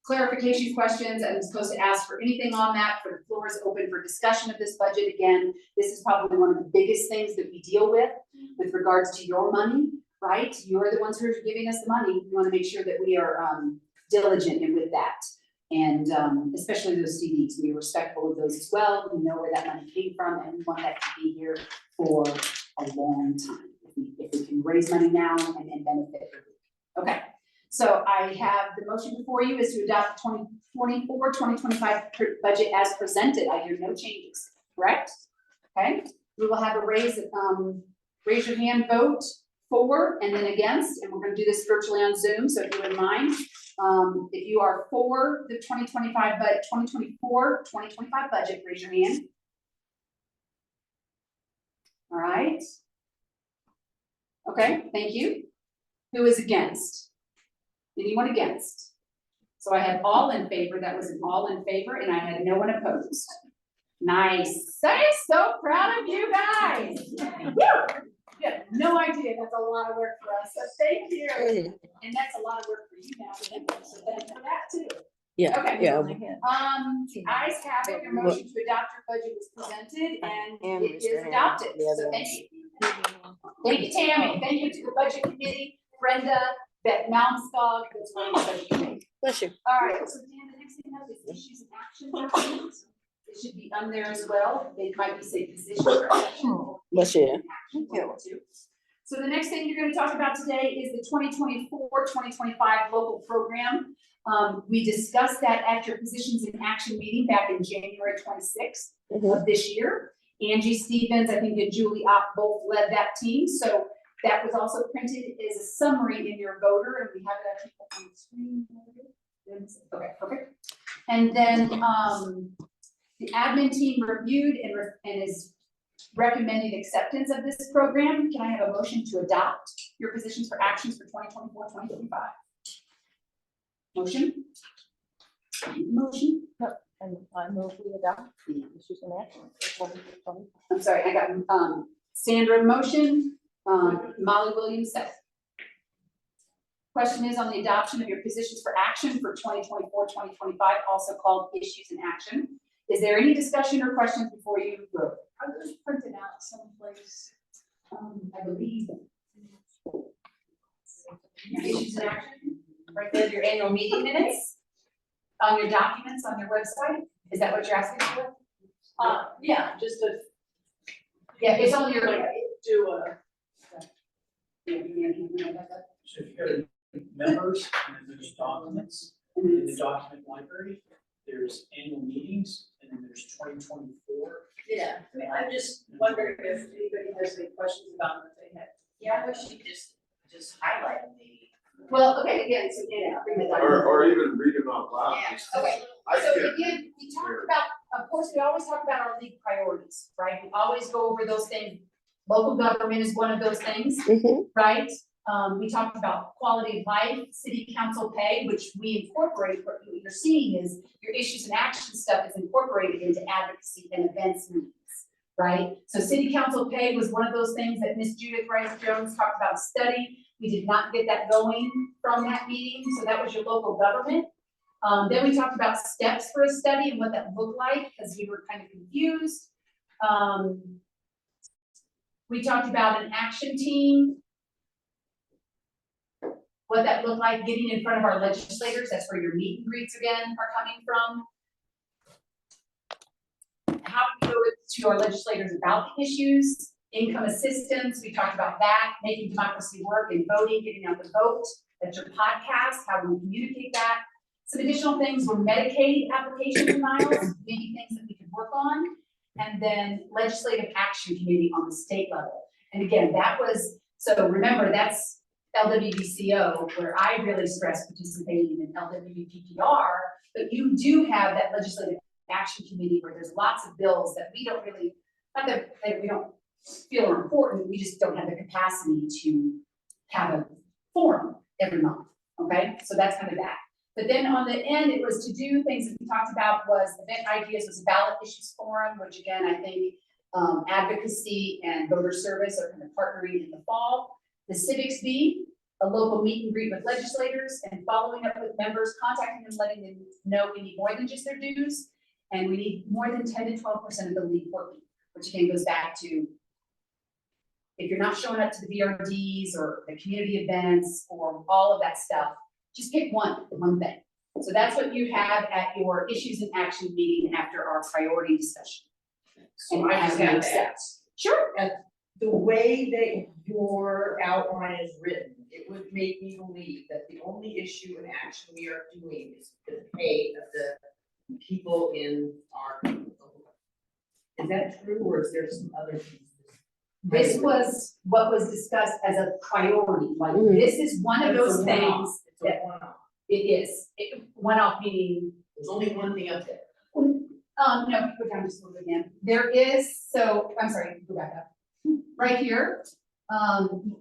clarification questions, I'm supposed to ask for anything on that, for the floor is open for discussion of this budget. Again, this is probably one of the biggest things that we deal with regards to your money, right? You're the ones who are giving us the money, we wanna make sure that we are diligent in with that. And especially those CDs, we are respectful of those as well, we know where that money came from, and we want that to be here for a long time. If we can raise money now and then benefit. Okay, so I have the motion before you is to adopt the 2024-2025 budget as presented. I hear no changes, correct? Okay, we will have a raise your hand vote for and then against, and we're gonna do this virtually on Zoom, so if you wouldn't mind. If you are for the 2024-2025 budget, raise your hand. All right. Okay, thank you. Who is against? Anyone against? So I had all in favor, that was an all in favor, and I had no one opposed. Nice, I'm so proud of you guys. Woo! You have no idea, that's a lot of work for us, so thank you. And that's a lot of work for you now, so thank you for that too. Yeah, Okay. yeah. The ayes have it, your motion to adopt your budget was presented and it is adopted, so thank you. Thank you, Tammy, thank you to the budget committee, Brenda, Beth Malmskog, that's running the budget committee. Bless you. All right, so Dan, the next thing up is issues and action documents. It should be on there as well, they might be say position or action. Bless you. Action, one or two. So the next thing you're gonna talk about today is the 2024-2025 local program. We discussed that at your positions in action meeting back in January 26th of this year. Angie Stevens, I think, and Julie Opp both led that team. So that was also printed as a summary in your voter, and we have it actually on the screen. Okay, perfect. And then the admin team reviewed and is recommending acceptance of this program. Can I have a motion to adopt your positions for actions for 2024-2025? Motion? Motion? And I move we adopt the issues and actions. I'm sorry, I got Sandra motion, Molly Williams second. Question is on the adoption of your positions for action for 2024-2025, also called issues in action. Is there any discussion or questions before you vote? Are those printed out someplace? I believe. Your issues in action, right there, your annual meeting minutes, on your documents on your website. Is that what you're asking for? Yeah, just a Yeah, it's on your, Do a, So if you go to members, and then there's documents, and in the document library, there's annual meetings, and then there's 2024. yeah, I mean, I'm just wondering if anybody has any questions about what they had. Yeah, I wish you just highlight the. well, okay, again, so bring the document. Or even read them out loud. Okay, I so can't- again, we talked about, of course, we always talk about our league priorities, right? We always go over those things. Local government is one of those things, right? We talked about quality of life, city council pay, which we incorporate, what you're seeing is your issues and action stuff is incorporated into advocacy and events meetings, right? So city council pay was one of those things that Miss Judith Rice Jones talked about study. We did not get that going from that meeting, so that was your local government. Then we talked about steps for a study and what that looked like, because we were kind of confused. We talked about an action team, what that looked like, getting in front of our legislators, that's where your meet and greets again are coming from. How do we go to our legislators about the issues, income assistance, we talked about that, making democracy work and voting, getting out the vote, that's your podcast, how do we communicate that? Some additional things were Medicaid application denials, maybe things that we could work on, and then legislative action committee on the state level. And again, that was, so remember, that's LWVCO, where I really stress participating in LWVPPR, but you do have that legislative action committee where there's lots of bills that we don't really, not that we don't feel are important, we just don't have the capacity to have a forum every month, okay? So that's kind of that. But then on the end, it was to do things that we talked about was event ideas was a ballot issues forum, which again, I think advocacy and voter service are kind of partnering in the fall. The civics B, a local meet and greet with legislators and following up with members, contacting them, letting them know we need more than just their dues. And we need more than 10 to 12% of the league working, which again goes back to if you're not showing up to the VRDs or the community events or all of that stuff, just pick one thing. So that's what you have at your issues and action meeting after our priority discussion. So I just have to ask, Sure. the way that your outline is written, it would make me believe that the only issue and action we are doing is the pay of the people in our. Is that true, or is there some other pieces? This was what was discussed as a priority, like this is one of those things It's a one-off. it is. One-off meaning, There's only one thing up there. no, go down just a little bit again. There is, so, I'm sorry, go back up. Right here,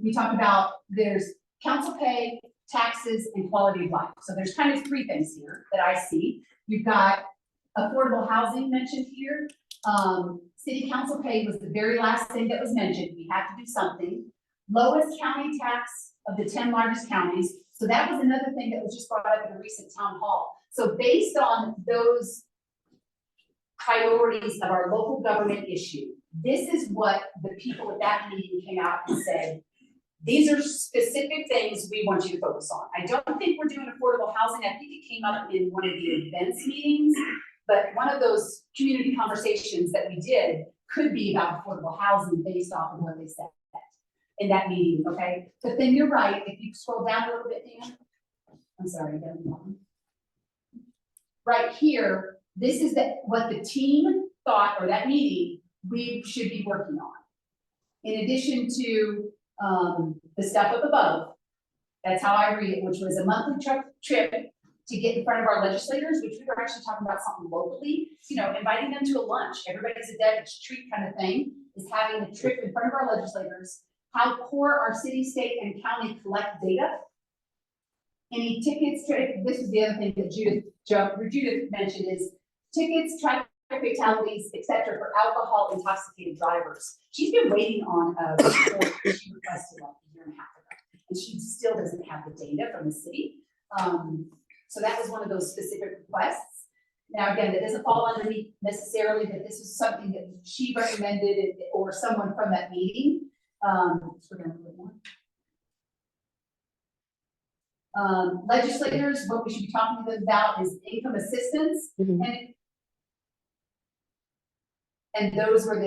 we talked about there's council pay, taxes, and quality of life. So there's kind of three things here that I see. You've got affordable housing mentioned here. City council pay was the very last thing that was mentioned. We have to do something. Lowest county tax of the 10 largest counties. So that was another thing that was just brought up in a recent town hall. So based on those priorities of our local government issue, this is what the people at that meeting came out and said, these are specific things we want you to focus on. I don't think we're doing affordable housing. I think it came up in one of the events meetings, but one of those community conversations that we did could be about affordable housing based off of what they said in that meeting, okay? But then you're right, if you scroll down a little bit, Dan, I'm sorry, I got it wrong. Right here, this is what the team thought, or that meeting, we should be working on. In addition to the stuff up above, that's how I read it, which was a monthly trip to get in front of our legislators, which we were actually talking about something locally, you know, inviting them to a lunch, everybody's a dead treat kind of thing, is having a trip in front of our legislators, how poor our city, state, and county collect data. Any tickets, this is the other thing that Judith mentioned is tickets, traffic fatalities, et cetera, for alcohol intoxicated drivers. She's been waiting on a report that she requested like a year and a half ago, and she still doesn't have the data from the city. So that was one of those specific requests. Now, again, that doesn't fall underneath necessarily that this was something that she recommended or someone from that meeting. So we're gonna put more. Legislators, what we should be talking to them about is income assistance, and those were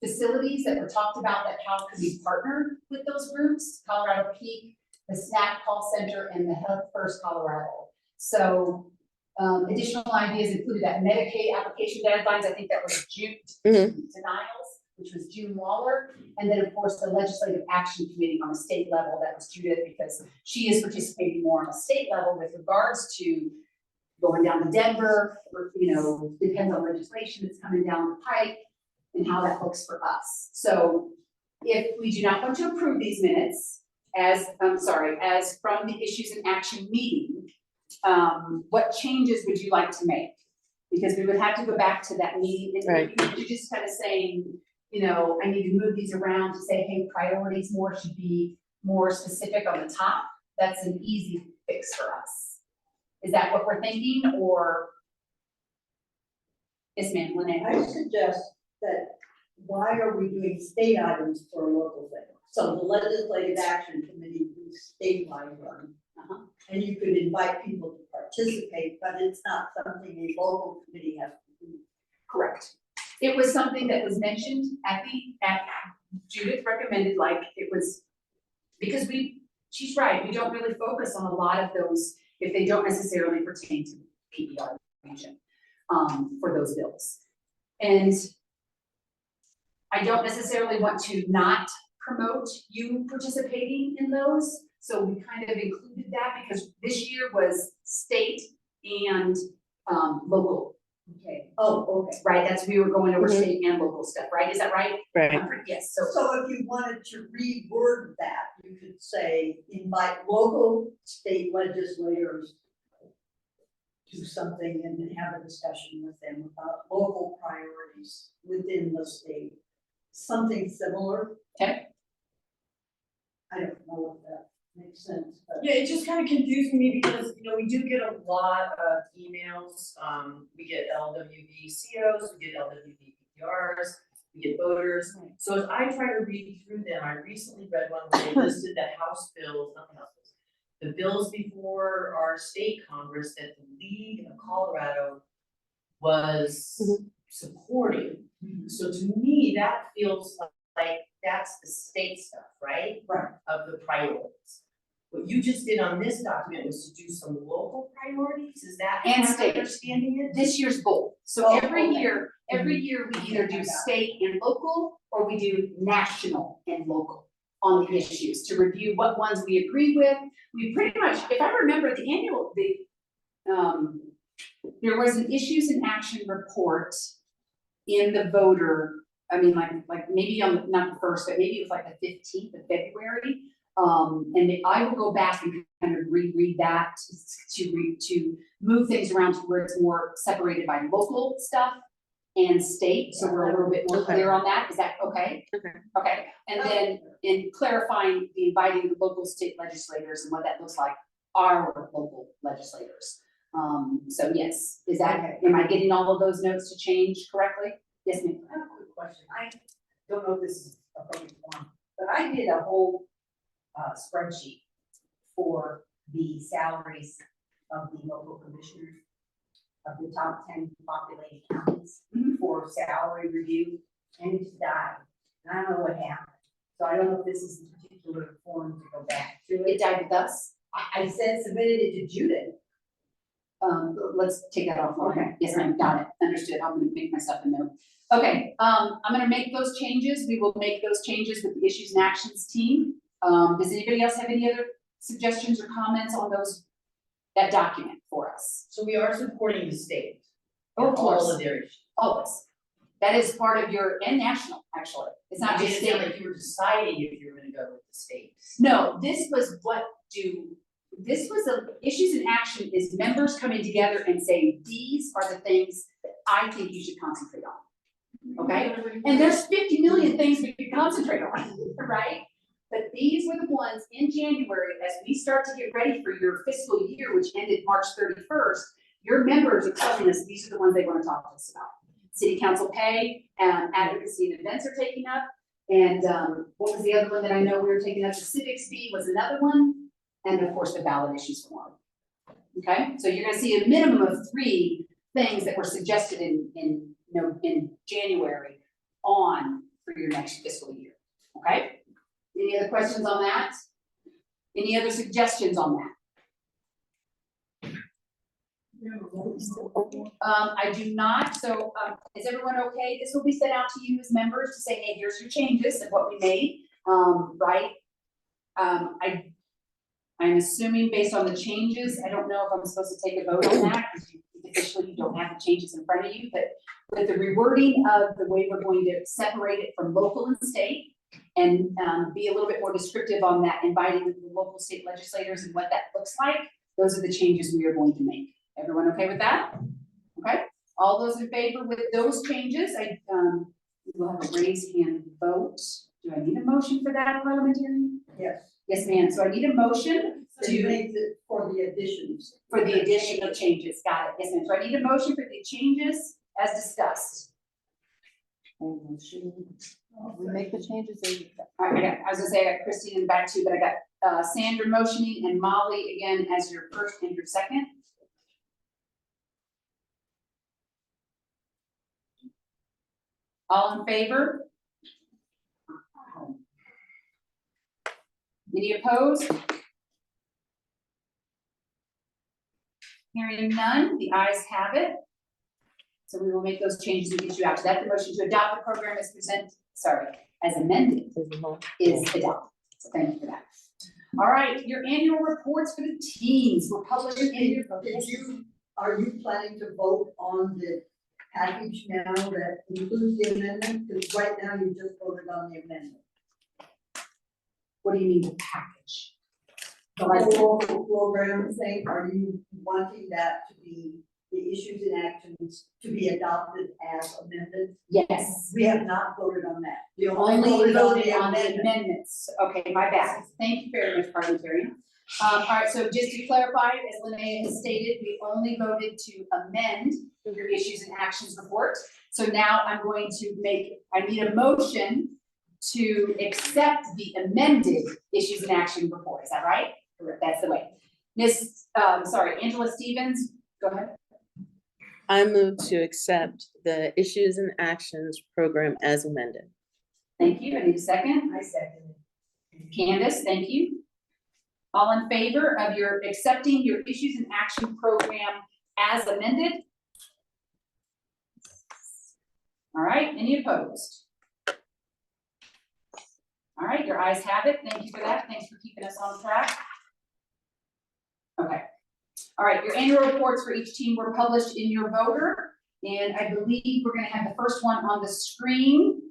facilities that were talked about that how could we partner with those groups, Colorado Peak, the SNAP call center, and the Health First Colorado. So additional ideas included that Medicaid application deadlines, I think that was June denials, which was June Waller. And then of course the Legislative Action Committee on a state level, that was Judith, because she is participating more on a state level with regards to going down to Denver, or, you know, depends on legislation that's coming down the pike and how that looks for us. So if we do not want to approve these minutes as from the issues and action meeting, what changes would you like to make? Because we would have to go back to that meeting and you're just kind of saying, you know, I need to move these around to say, hey, priorities more should be more specific on the top. That's an easy fix for us. Is that what we're thinking, or? Yes, ma'am, Lynette. I suggest that, why are we doing state items for a local thing? So the Legislative Action Committee is statewide run. And you could invite people to participate, but it's not something a local committee has to do. Correct. It was something that was mentioned at Judith recommended, like it was, because she's right, we don't really focus on a lot of those if they don't necessarily pertain to PPR region for those bills. And I don't necessarily want to not promote you participating in those. So we kind of included that because this year was state and local. Okay. Oh, okay. Right, that's, we were going over state and local stuff, right? Is that right? Right. Yes, So if you wanted to reword that, you could say, invite local state legislators to something and have a discussion with them about local priorities within the state. Something similar. Okay. I don't know if that makes sense, but. Yeah, it just kind of confused me because, you know, we do get a lot of emails. We get LWVCOs, we get LWVPPRs, we get voters. So as I try to read through them, I recently read one where they listed the House bills, not the House bills, the bills before our state Congress that the League of Colorado was supporting. So to me, that feels like that's the state stuff, right? Right. Of the priorities. What you just did on this document was to do some local priorities, is that And how I'm state. understanding it? This year's both. So Oh, every okay. year we either do state and local, or we do national and local on the issues to review what ones we agree with. We pretty much, if I remember the annual, there was an issues and action report in the voter, I mean, like maybe on, not the first, but maybe it was like the 15th of February. And I will go back and kind of reread that to move things around to where it's more separated by local stuff and state, so we're a little bit more clear on that. Is that okay? Okay, and then in clarifying the inviting the local state legislators and what that looks like, our local legislators. So yes, is that, am I getting all of those notes to change correctly? Yes, ma'am. I have a quick question. I don't know if this is a perfect form, but I did a whole spreadsheet for the salaries of the local commissioners of the top 10 populated counties for salary review, and it's died. And I don't know what happened. So I don't know if this is a particular form to go back to It it. died with us. I said submitted it to Judith. Let's take that off. Okay. Yes, ma'am, got it, understood, I'm gonna make myself a note. Okay, I'm gonna make those changes, we will make those changes with the issues and actions team. Does anybody else have any other suggestions or comments on that document for us? So we are supporting the state. Oh, of in all course. of their issues. Always. That is part of your, and national, actually, it's not just It sounded state. like you were deciding if you were gonna go with the state. No, this was a issues in action is members coming together and saying, these are the things that I think you should concentrate on. Okay, and there's 50 million things we could concentrate on, right? But these were the ones in January, as we start to get ready for your fiscal year, which ended March 31st, your members are telling us these are the ones they want to talk to us about. City council pay, advocacy and events are taking up. And what was the other one that I know we were taking up? The civics fee was another one. And of course, the ballot issues form. Okay, so you're gonna see a minimum of 3 things that were suggested in January on for your next fiscal year, okay? Any other questions on that? Any other suggestions on that? I do not, so, is everyone okay? This will be sent out to you as members to say, hey, here's your changes and what we made, right? I'm assuming based on the changes, I don't know if I'm supposed to take a vote on that, because officially you don't have the changes in front of you, but with the rewording of the way we're going to separate it from local and state, and be a little bit more descriptive on that, inviting the local state legislators and what that looks like, those are the changes we are going to make. Everyone okay with that? Okay, all those in favor with those changes, we'll have a raised hand vote. Do I need a motion for that, parliamentarian? Yes. Yes, ma'am, so I need a motion To to, make it for the additions. for the additional changes, got it, yes, ma'am, so I need a motion for the changes as discussed. We make the changes. All right, I was gonna say I got Christine in the back too, but I got Sandra motioning and Molly again as your first and your second. All in favor? Any opposed? Hearing none, the ayes have it. So we will make those changes and get you out to that. The motion to adopt the program as as amended is adopted. So thank you for that. All right, your annual reports for the teams were published in your. Are you planning to vote on the package now that includes the amendment? Because right now you just voted on the amendment. What do you mean the package? The whole program thing, are you wanting that to be the issues and actions to be adopted as amended? Yes. We have not voted on that. We Only voted on the amendment. amendments. Okay, my bad. Thank you very much, parliamentarian. All right, so just to clarify, as Linnea has stated, we only voted to amend your issues and actions report. So now I'm going to I need a motion to accept the amended issues and action report. Is that right? Correct. That's the way. Angela Stevens, go ahead. I move to accept the issues and actions program as amended. Thank you. I need a second. I second it. Candace, thank you. All in favor of your accepting your issues and action program as amended? All right, any opposed? All right, your ayes have it. Thank you for that. Thanks for keeping us on track. Okay. All right, your annual reports for each team were published in your voter, and I believe we're gonna have the first one on the screen.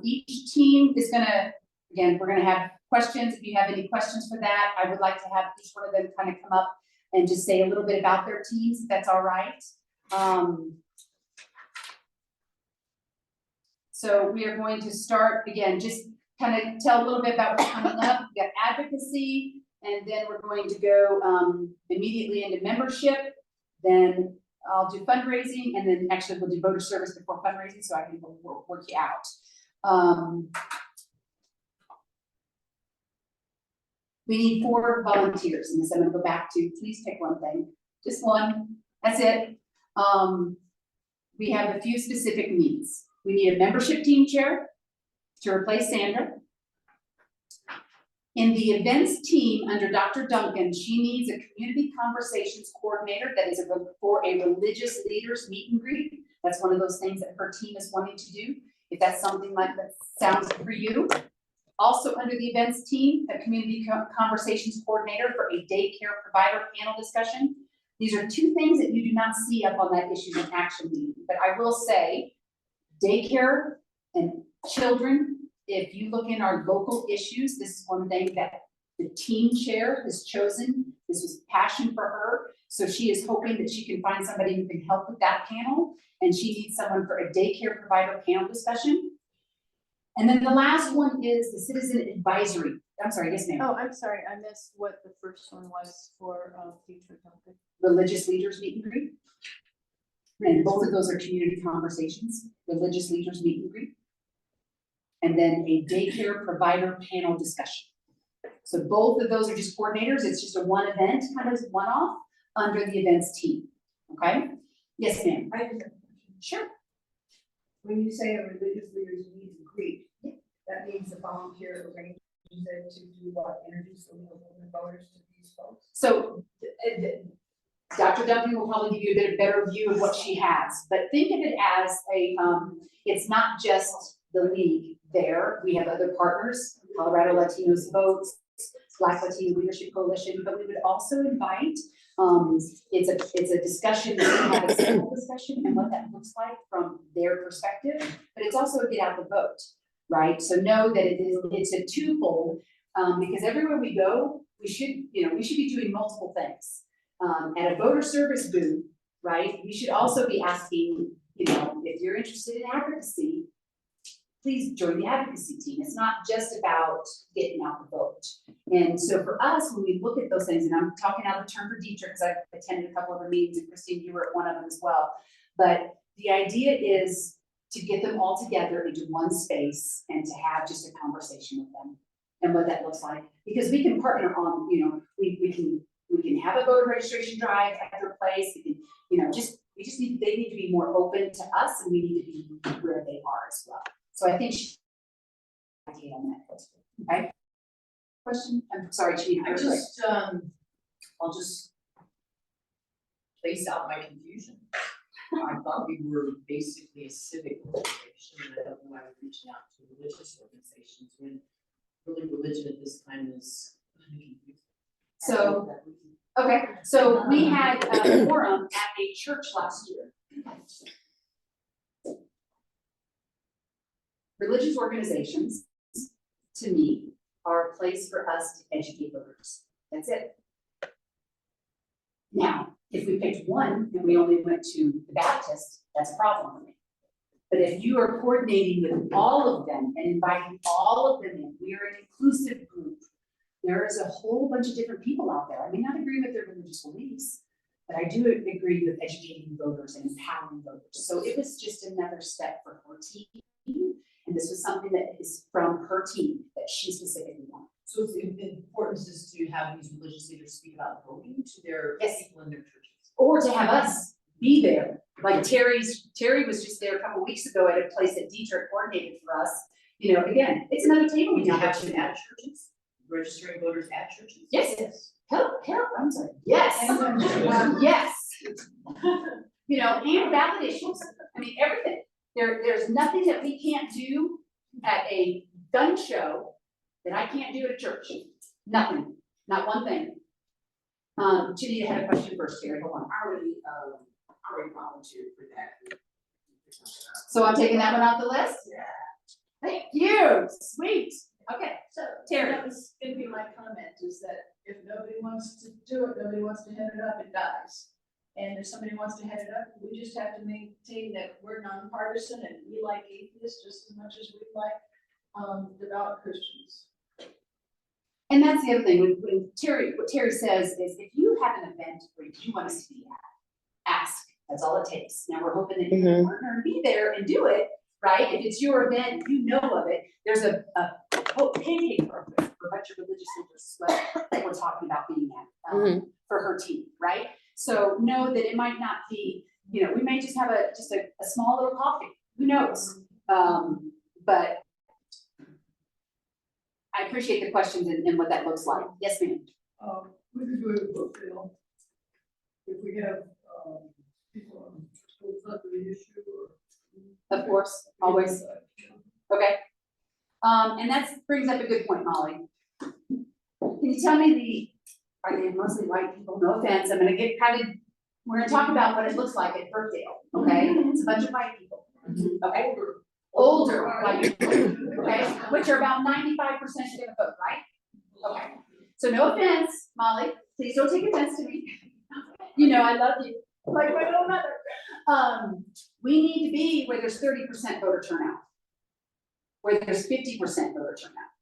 Each team is again, we're gonna have questions. If you have any questions for that, I would like to have each one of them kind of come up and just say a little bit about their teams, if that's all right. So we are going to start, again, just kind of tell a little bit about what's coming up. We got advocacy, and then we're going to go immediately into membership. Then I'll do fundraising, and then actually we'll do voter service before fundraising, so I can work you out. We need 4 volunteers, and this I'm gonna go back to. Please pick one thing, just one. That's it. We have a few specific needs. We need a membership team chair to replace Sandra. In the events team under Dr. Duncan, she needs a community conversations coordinator that is for a religious leaders meet and greet. That's one of those things that her team is wanting to do. If that's something like that sounds for you. Also under the events team, a community conversations coordinator for a daycare provider panel discussion. These are 2 things that you do not see up on that issues and action meeting, but I will say daycare and children, if you look in our local issues, this is one thing that the team chair has chosen. This was passion for her. So she is hoping that she can find somebody who can help with that panel. And she needs someone for a daycare provider panel discussion. And then the last one is the citizen advisory. I'm sorry, yes, ma'am. Oh, I'm sorry, I missed what the first one was for future topic. Religious leaders meet and greet. And both of those are community conversations, religious leaders meet and greet. And then a daycare provider panel discussion. So both of those are just coordinators. It's just a one event, kind of one-off under the events team. Okay? Yes, ma'am. I just have a question. Sure. When you say a religious leaders meet and concrete. That means the volunteer arranges it to do what, introduce the voters to these folks? So, Dr. Duncan will probably give you a better view of what she has, but think of it as it's not just the league there. We have other partners, Colorado Latinos Votes, Black Latino Leadership Coalition, but we would also invite, it's a discussion, that we have a civil discussion and what that looks like from their perspective, but it's also a get out the vote, right? So know that it's a twofold, because everywhere we go, we should be doing multiple things. At a voter service booth, right, we should also be asking, if you're interested in advocacy, please join the advocacy team. It's not just about getting out the vote. And so for us, when we look at those things, and I'm talking out of turn for Dietrich, because I've attended a couple of her meetings, and Christine, you were at one of them as well. But the idea is to get them all together into one space and to have just a conversation with them and what that looks like. Because we can partner on, we can have a voter registration drive at their place. We can, they need to be more open to us, and we need to be where they are as well. So I think idea on that. Okay. Question? I'm sorry, Chief. I'll just place out my confusion. I thought we were basically a civic organization, and I don't know why we're reaching out to religious organizations when really religion at this time is confusing. So, okay, so we had a forum at a church last year. Religious organizations, to me, are a place for us to educate voters. That's it. Now, if we picked one and we only went to the Baptist, that's a problem for me. But if you are coordinating with all of them and inviting all of them in, we are an inclusive group. There is a whole bunch of different people out there. I may not agree with their religious beliefs, but I do agree with educating voters and empowering voters. So it was just another step for her team. And this was something that is from her team that she specifically wanted. So it's important is to have these religious leaders speak about voting to their people in their churches. Or to have us be there. Like Terry was just there a couple weeks ago at a place that Dietrich coordinated for us. Again, it's another table we We have have to at churches, registering voters at churches. Yes. Help, I'm sorry. Yes. Yes. And ballot issues. I mean, everything. There's nothing that we can't do at a gun show that I can't do at a church. Nothing. Not one thing. Ginny, I had a question first, Terry. Hold on. I already volunteered for that. So I'm taking that one off the list? Yeah. Thank you. Sweet. Okay. So Terry. that was gonna be my comment, is that if nobody wants to do it, nobody wants to head it up, it dies. And if somebody wants to head it up, we just have to maintain that we're nonpartisan and we like atheists just as much as we like devout Christians. And that's the other thing, when Terry, what Terry says is, if you have an event where you want us to be at, ask. That's all it takes. Now we're hoping that you can partner and be there and do it, right? If it's your event, you know of it. There's a pancake program for a bunch of religious leaders that we're talking about being at for her team, right? So know that it might not be, we may just have a small little coffee. Who knows? But I appreciate the questions and what that looks like. Yes, ma'am. We could do a book deal. If we have people on both sides of the issue or. Of course, always. Okay. And that brings up a good point, Molly. Can you tell me are they mostly white people? No offense, I'm gonna get we're gonna talk about what it looks like at Birkdale, okay? It's a bunch of white people, okay? Older white people, okay? Which are about 95% gonna vote, right? Okay. So no offense, Molly, please don't take offense to me. I love you, like my little mother. We need to be where there's 30% voter turnout, where there's 50% voter turnout,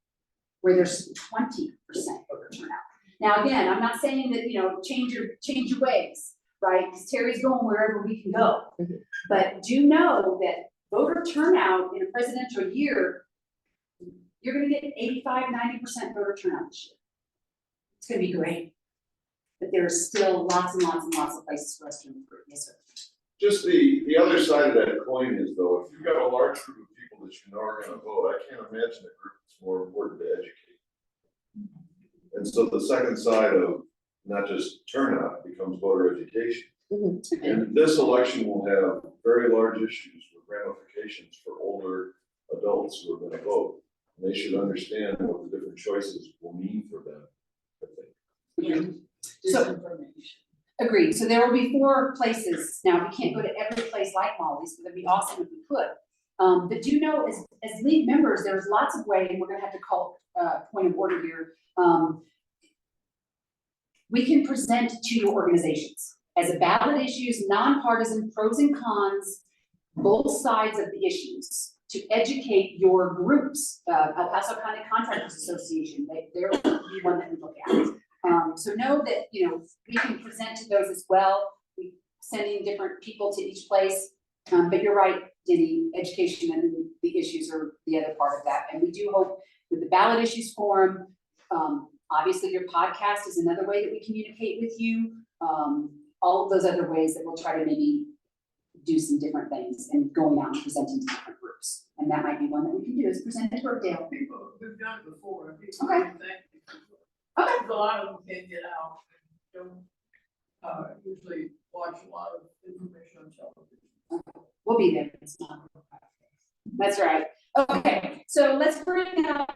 where there's 20% voter turnout. Now, again, I'm not saying that, change your ways, right? Because Terry's going wherever we can go. But do know that voter turnout in a presidential year, you're gonna get 85, 90% voter turnout this year. It's gonna be great. But there's still lots and lots and lots of places for us to improve. Yes, sir. Just the other side of that coin is though, if you've got a large group of people that you know are gonna vote, I can't imagine a group that's more important to educate. And so the second side of not just turnout becomes voter education. Mhm. And this election will have very large issues with ramifications for older adults who are gonna vote. And they should understand what the different choices will mean for them, I think. Disinformation. Agreed, so there will be 4 places, now we can't go to every place like Molly's, but it'd be awesome if we could. But do know, as league members, there's lots of ways, and we're gonna have to call, point of order here. We can present to your organizations as a ballot issues, nonpartisan, pros and cons, both sides of the issues, to educate your groups. El Paso County Contractors Association, they're the one that we look at. So know that, you know, we can present to those as well. We sending different people to each place. But you're right, Denny, education and the issues are the other part of that. And we do hope with the ballot issues forum, obviously your podcast is another way that we communicate with you. All of those other ways that we'll try to maybe do some different things and going out and presenting to different groups. And that might be one that we can do, is present to Brookdale. People, we've done it before, and people Okay. think, Okay. a lot of them can't get out, don't, usually watch a lot of information on television. We'll be there. It's not. That's right. Okay, so let's bring up,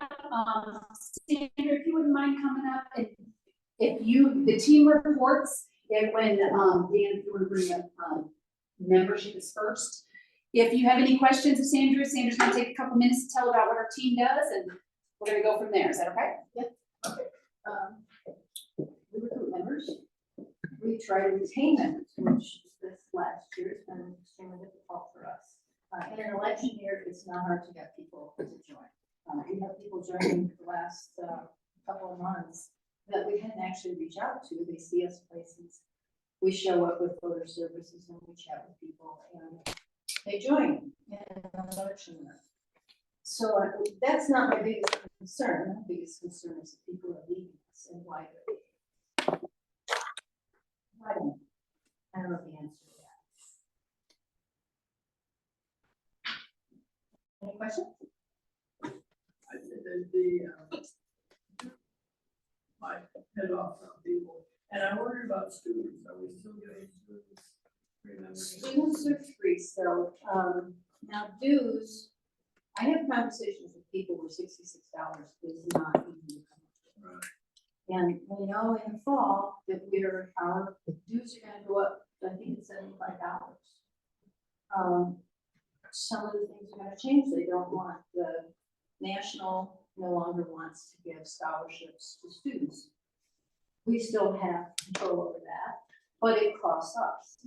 Sandra, if you wouldn't mind coming up, and if you, the team reports, and when, Dan, if you want to bring up, membership is first. If you have any questions of Sandra's gonna take a couple minutes to tell about what our team does, and we're gonna go from there. Is that okay? We recruit members. We try to retain members, which this last year has been extremely difficult for us. In an election year, it's not hard to get people to join. We have people joining the last couple of months that we hadn't actually reached out to. They see us places. We show up with voter services and we chat with people, and they join in an election year. So that's not my biggest concern. My biggest concern is that people are leaving us and why they're leaving. I don't know the answer to that. Any questions? I think that my head off some people, and I wondered about students, are we still getting students? Remember? Students are free, so, now dues, I have conversations with people where $66 is not even. Right. And we know in the fall that our dues are gonna go up, I think it's $75. Some of the things are gonna change, they don't want, the national no longer wants to give scholarships to students. We still have control over that, but it costs us.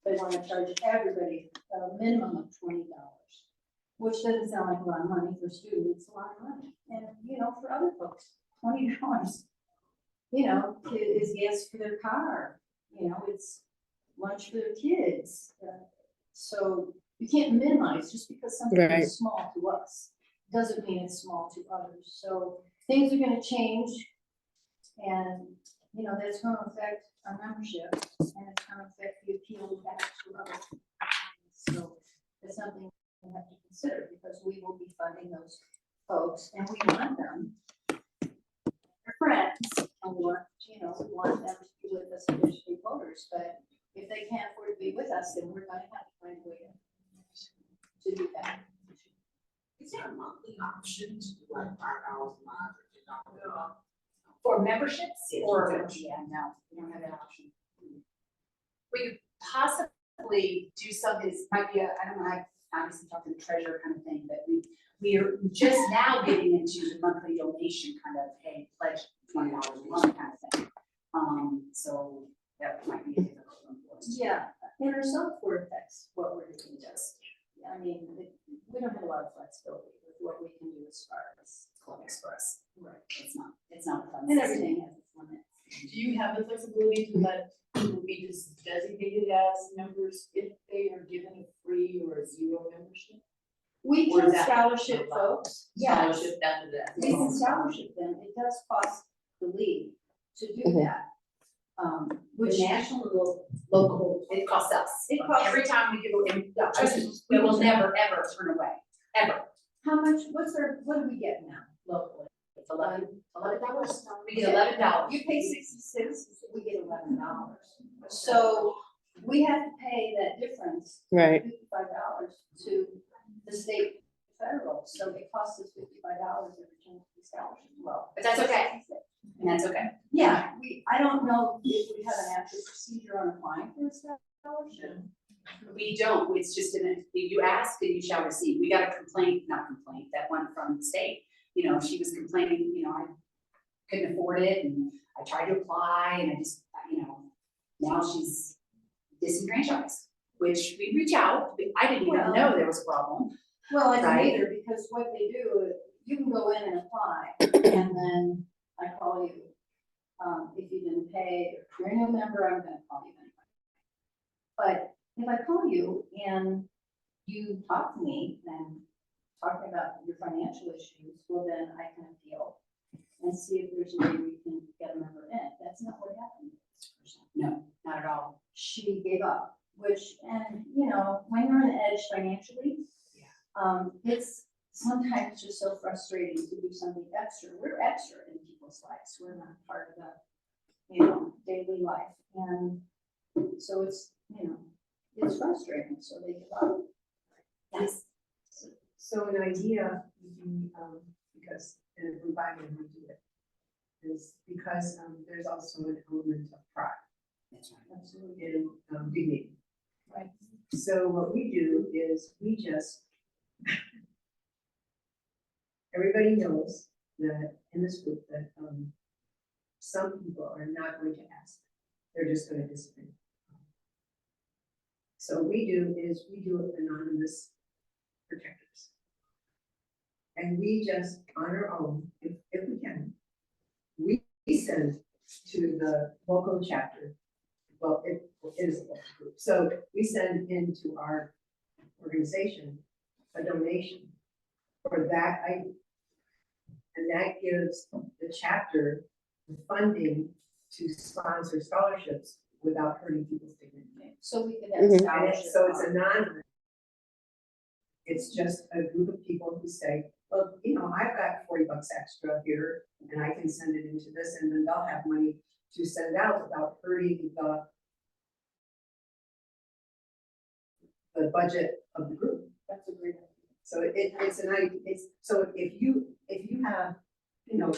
They wanna charge everybody a minimum of $20, which doesn't sound like a lot of money for students, it's a lot of money. And, you know, for other folks, $20, you know, is gas for their car, you know, it's lunch for their kids. So you can't minimize just because something Right. is small to us, doesn't mean it's small to others. So things are gonna change, and, you know, that's gonna affect our membership, and it's gonna affect the appeal back to others. So it's something we have to consider, because we will be funding those folks, and we want them, they're friends, and we want, you know, we want them to be with us and be voters, but if they can't afford to be with us, then we're gonna have to find a way to do that. Is there a monthly option to do like $5 a month or $10? For memberships or, yeah, no, we don't have that option. We could possibly do something, this might be I don't know, I obviously talk to the treasurer kind of thing, but we are just now getting into the monthly donation kind of, hey, pledge $20 a month kind of thing. So that might be a difficult one for us. Yeah, and our software affects what we're doing. I mean, we don't have a lot of flexibility with what we can do as far as Club Express. Right. It's not a fun. And system. everything has its limits. Do you have the flexibility to let people be just designated as members if they are given a free or a zero membership? We Or can is that scholarship allowed? folks, yes, Scholarship, that's that. we can scholarship them, it does cost the league to do Mhm. that. Which The national, local, it costs us. It costs- Every time we do it, trust me, we will never, ever turn away, ever. how much, what do we get now locally? $11. We get $11. You pay 66, we get $11. So we have to pay that difference. Right. $55 to the state federal, so it costs us $55 every time we scholarship. Well, But that's okay. And that's okay. Yeah, I don't know if we have an actual procedure on applying for a scholarship. We don't, it's just you ask and you shall receive. We got a complaint, not complaint, that one from the state. You know, she was complaining, you know, I couldn't afford it and I tried to apply and I just, you know, now she's disenfranchised, which we reach out. I didn't even know there was a problem. Well, I don't Right. either, because what they do, you can go in and apply, and then I call you. If you didn't pay, if you're a new member, I'm gonna call you anyway. But if I call you and you talk to me and talk about your financial issues, well, then I can appeal and see if there's a way we can get a member in. That's not what happened. No, not at all. She gave up, which, and, you know, when you're on the edge financially, it's sometimes just so frustrating to do something extra. We're extra in people's lives. We're not part of the, you know, daily life. And so it's, you know, it's frustrating, so they give up. Yes. So an idea would be, because in a environment we do it, is because there's also an element of pride. That's right. Absolutely. In dignity. Right. So what we do is we just, everybody knows that in this group that some people are not going to ask. They're just going to disappear. So what we do is we do anonymous protectors. And we just, on our own, if we can, we send to the local chapter. Well, it is a local group. So we send into our organization a donation for that item. And that gives the chapter the funding to sponsor scholarships without hurting people's dignity. So we could have Mhm. a And scholarship. so it's anonymous. It's just a group of people who say, well, you know, I've got $40 extra here and I can send it into this, and then they'll have money to send out without hurting the budget of the group. That's a great idea. So so if you have, you know,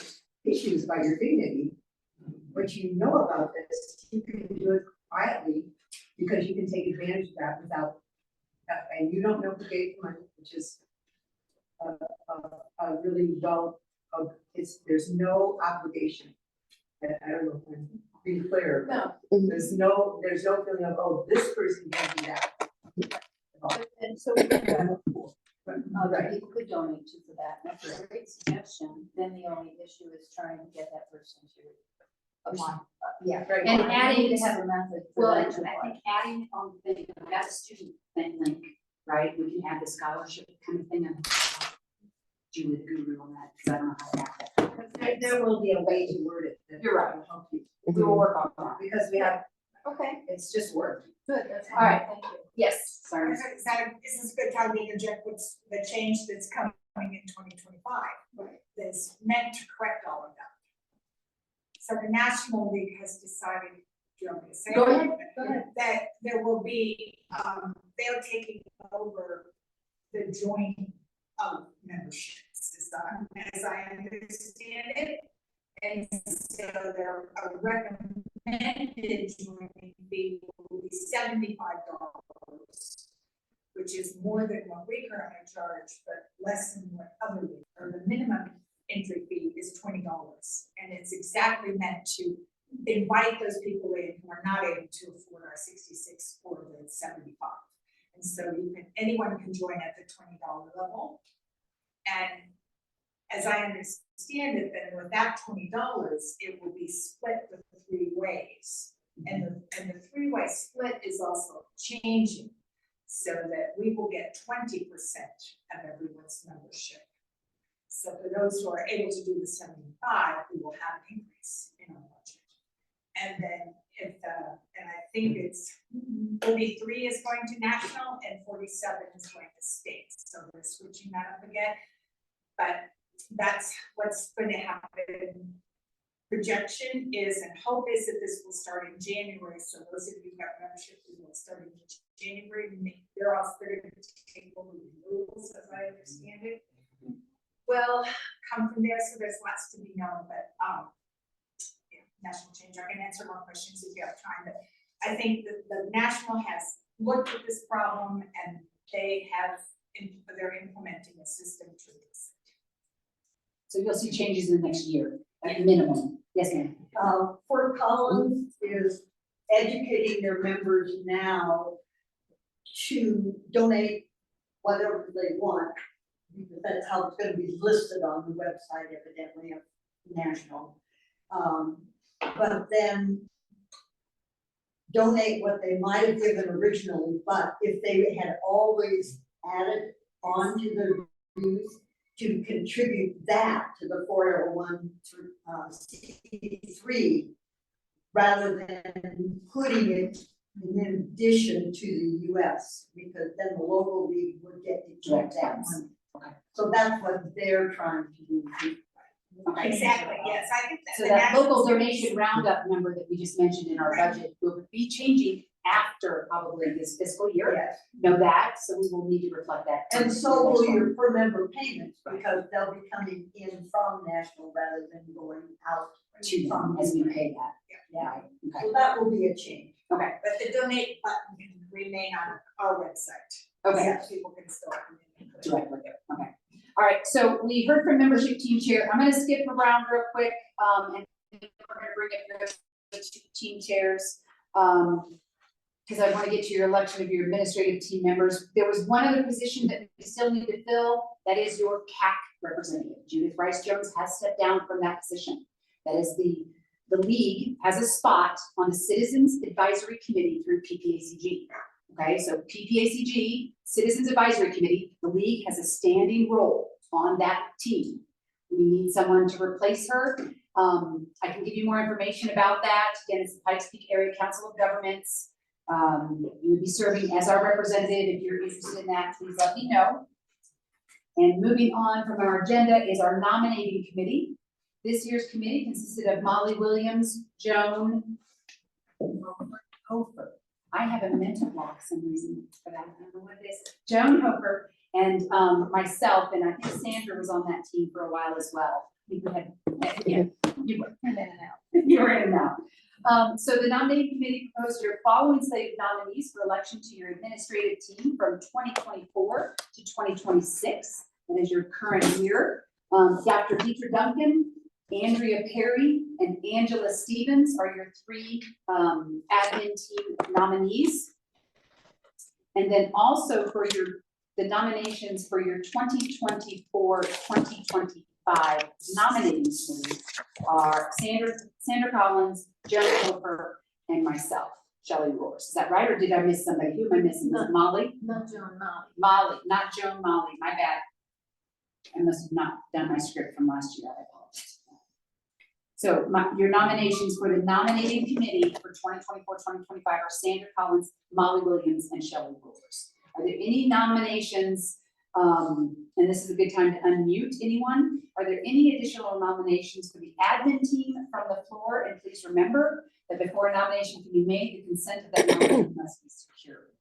issues about your dignity, but you know about this, you can do it quietly because you can take advantage of that without, and you don't know who gave the money, which is a really well, there's no obligation. I don't know if I'm being clear. No, There's no feeling of, oh, this person can do that. and so we could have Right. people could donate to for that. That's a great suggestion. Then the only issue is trying to get that person to apply. Yeah. Right. And We adding, need to have a method for well, that I to apply. think adding on the thing, that's a student thing, like, right? We can have the scholarship kind of thing and Julie the guru on that, because I don't know how to act that. There will be a way to word it. that You're right. will help you. We will work on that. Because we have, Okay, it's just work. good, that's All right. thank you. Yes, sorry. This is a good time to interject what's the change that's coming in 2025. That's meant to correct all of that. So the National League has decided, do you want me to say? Go it? ahead, go ahead. That there will be, they're taking over the joint memberships, as I understand it. And so their recommended joining fee will be $75, which is more than what we currently charge, but less than what other, or the minimum entry fee is $20. And it's exactly meant to invite those people in who are not able to afford our 66 or the 75. And so anyone can join at the $20 level. And as I understand it, then with that $20, it will be split the 3 ways. And the 3-way split is also changing so that we will get 20% of everyone's membership. So for those who are able to do the 75, we will have an increase in our budget. And then if, and I think it's 43 is going to national and 47 is going to state, so we're switching that up again. But that's what's going to happen. Projection is, and hope is that this will start in January, so those of you who have membership, we will start in January, they're also going to take over the rules, as I understand it. Well, come from there, so there's lots to be known, but, yeah, national change, I can answer more questions if you have time, but I think that the national has looked at this problem and they have, they're implementing a system to this. So you'll see changes in the next year, at minimum. Yes, ma'am. Fort Collins is educating their members now to donate whatever they want, because that's how it's gonna be listed on the website evidently of national. But then donate what they might have given originally, but if they had always added on to their dues, to contribute that to the 401 C3 rather than putting it in addition to the US, because then the local league would get to keep that money. Okay. So that's what they're trying to do. Okay. Exactly, yes, I think that. So the that national local service- donation roundup number that we just mentioned in our budget will be changing after probably this fiscal year. Yes. Know that, so we will need to reflect that. And so will your per member payments, because they'll be coming in from national rather than going out To them as we pay that. Yeah, Okay. so that will be a change. Okay. But the donate button can remain on our website. Okay. So people can still come in and put it. Directly, okay. All right, so we heard from membership team chair. I'm gonna skip around real quick, and we're gonna bring up your team chairs. Because I want to get to your election of your administrative team members. There was one other position that we still need to fill, that is your CAC representative. Judith Rice Jones has stepped down from that position. That is the league has a spot on the Citizens Advisory Committee through PPACG. Okay, so PPACG, Citizens Advisory Committee, the league has a standing role on that team. We need someone to replace her. I can give you more information about that. Again, it's the Pikes Peak Area Council of Governments. You would be serving as our representative. If you're interested in that, please let me know. And moving on from our agenda is our nominating committee. This year's committee consisted of Molly Williams, Joan Hofer. I have a mental block for some reason for that. I don't know what it is. Joan Hofer and myself, and I think Sandra was on that team for a while as well. We had, yeah, you were in and out. You were in and out. So the nominating committee proposed your following slate of nominees for election to your administrative team from 2024 to 2026. That is your current year. Dr. Deidre Duncan, Andrea Perry, and Angela Stevens are your three admin team nominees. And then also for the nominations for your 2024-2025 nominating committee are Sandra Collins, Joan Hofer, and myself, Shelley Roars. Is that right, or did I miss somebody? Who am I missing? No. Molly? Not Joan, Molly. Molly, not Joan, Molly, my bad. I must have not done my script from last year, I apologize. So your nominations for the nominating committee for 2024-2025 are Sandra Collins, Molly Williams, and Shelley Roars. Are there any nominations, and this is a good time to unmute anyone, are there any additional nominations for the admin team from the floor? And please remember that before a nomination can be made, the consent of that nomination must be secured.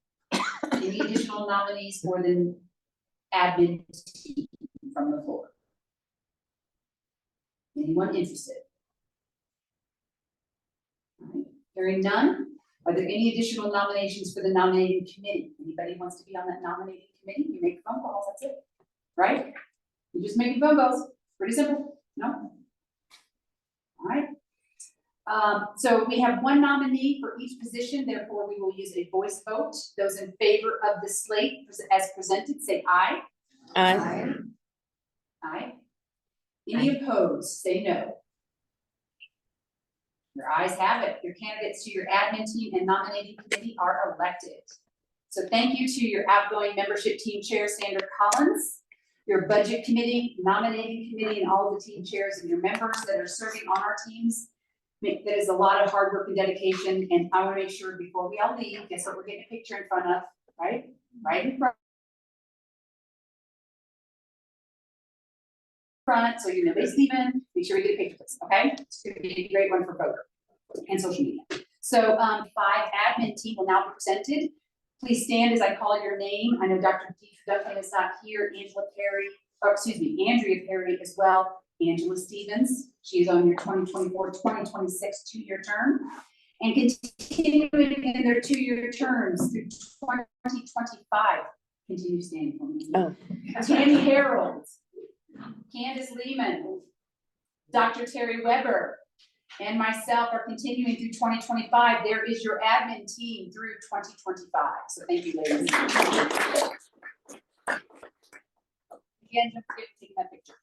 Any additional nominees for the admin team from the floor? Anyone interested? All right. Hearing none, are there any additional nominations for the nominating committee? Anybody wants to be on that nominating committee? You make phone calls, that's it, right? You just make phone calls, pretty simple, no? All right. So we have one nominee for each position, therefore we will use a voice vote. Those in favor of the slate as presented, say aye. Aye. Aye. Any opposed, say no. Your ayes have it. Your candidates to your admin team and nominating committee are elected. So thank you to your outgoing membership team chair, Sandra Collins, your budget committee, nominating committee, and all of the team chairs and your members that are serving on our teams. that is a lot of hard work and dedication, and I wanna make sure before we all leave, guess what we're getting a picture in front of, right? Right in front, so you know nobody's leaving, make sure we get a picture of this, okay? It's gonna be a great one for both and social media. So, 5 admin team will now be presented. Please stand as I call your name. I know Dr. Duncan is not here, Andrea Perry as well, Angela Stevens. She is on your 2024-2026 2-year term. And continuing in their 2-year terms through 2025. Continue standing for me. Oh. Tammy Harold, Candace Lehman, Dr. Terry Weber, and myself are continuing through 2025. There is your admin team through 2025. So thank you, ladies. Again, don't forget to take that picture.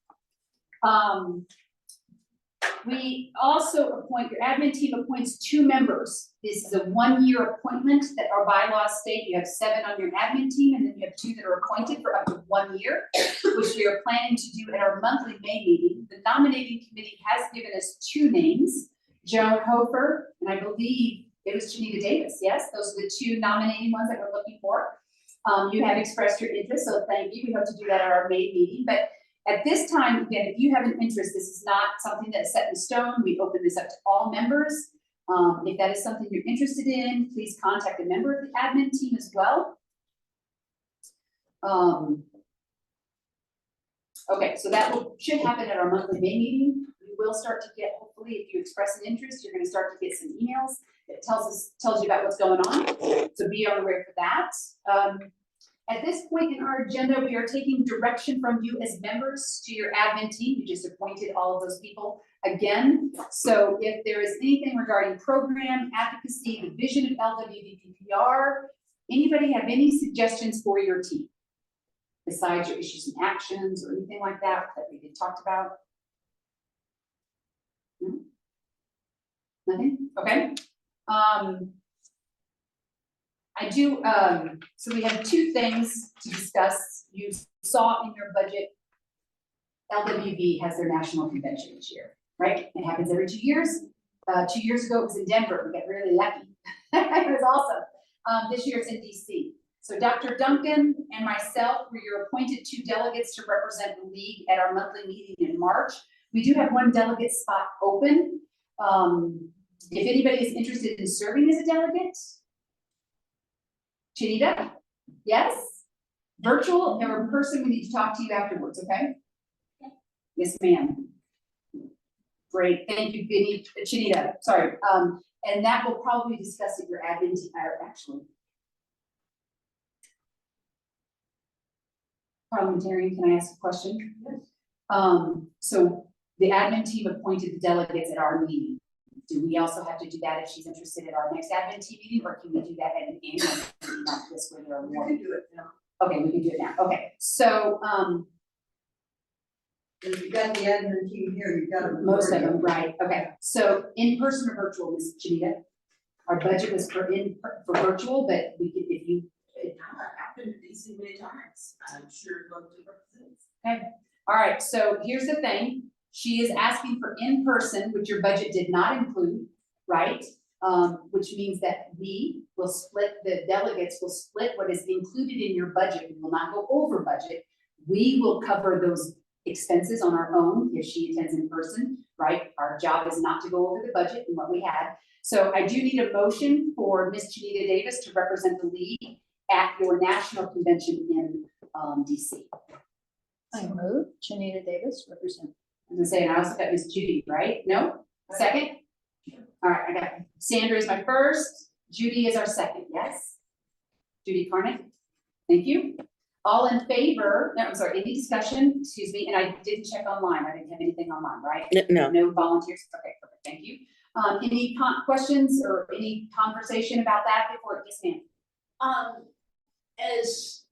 We also appoint, your admin team appoints 2 members. This is a 1-year appointment that our bylaws state. You have 7 on your admin team, and then you have 2 that are appointed for up to 1 year, which we are planning to do at our monthly May meeting. The nominating committee has given us 2 names, Joan Hofer, and I believe it was Janita Davis. Yes, those are the 2 nominating ones that we're looking for. You have expressed your interest, so thank you. We hope to do that at our May meeting, but at this time, again, if you have an interest, this is not something that's set in stone. We open this up to all members. If that is something you're interested in, please contact a member of the admin team as well. Okay, so that should happen at our monthly May meeting. We will start to get, hopefully, if you express an interest, you're going to start to get some emails that tells you about what's going on. So be on the way for that. At this point in our agenda, we are taking direction from you as members to your admin team. You just appointed all of those people again. So if there is anything regarding program, advocacy, the vision of LWVPPR, anybody have any suggestions for your team? Besides your issues and actions or anything like that we had talked about? No? Nothing? Okay. I do, so we have 2 things to discuss. You saw in your budget, LWV has their national convention each year, right? It happens every 2 years. 2 years ago, it was in Denver. We got really lucky. It was awesome. This year it's in DC. So Dr. Duncan and myself were your appointed 2 delegates to represent the league at our monthly meeting in March. We do have 1 delegate spot open. If anybody is interested in serving as a delegate, Chinita, yes? Virtual or in person, we need to talk to you afterwards, okay? Yes, ma'am. Great, thank you, Chinita, sorry. And that will probably be discussed at your admin team, actually. Parliamentarian, can I ask a question? Yes. So the admin team appointed the delegates at our meeting. Do we also have to do that if she's interested in our next admin team meeting, or can we do that at an annual meeting, not this where there are more? We can do it now. Okay, we can do it now. Okay, so If you've got the admin team here, you've got. most of them, right? Okay, so in person or virtual, Ms. Janita? Our budget was for virtual, but we could, if you. I've been to DC many times. I'm sure love to represent. Okay, all right, so here's the thing. She is asking for in-person, which your budget did not include, right? Which means that we will split, the delegates will split what is included in your budget. We will not go over budget. We will cover those expenses on our own if she attends in person, right? Our job is not to go over the budget and what we had. So I do need a motion for Ms. Janita Davis to represent the league at your national convention in DC. I move Janita Davis represent. I'm gonna say, and I also got Miss Judy, right? No? Second? All right, I got Sandra is my first, Judy is our second, yes? Judy Carnick, thank you. All in favor, no, I'm sorry, any discussion, excuse me, and I didn't check online, I didn't have anything online, right? No. No volunteers, okay, perfect, thank you. Any questions or any conversation about that before it gets in? As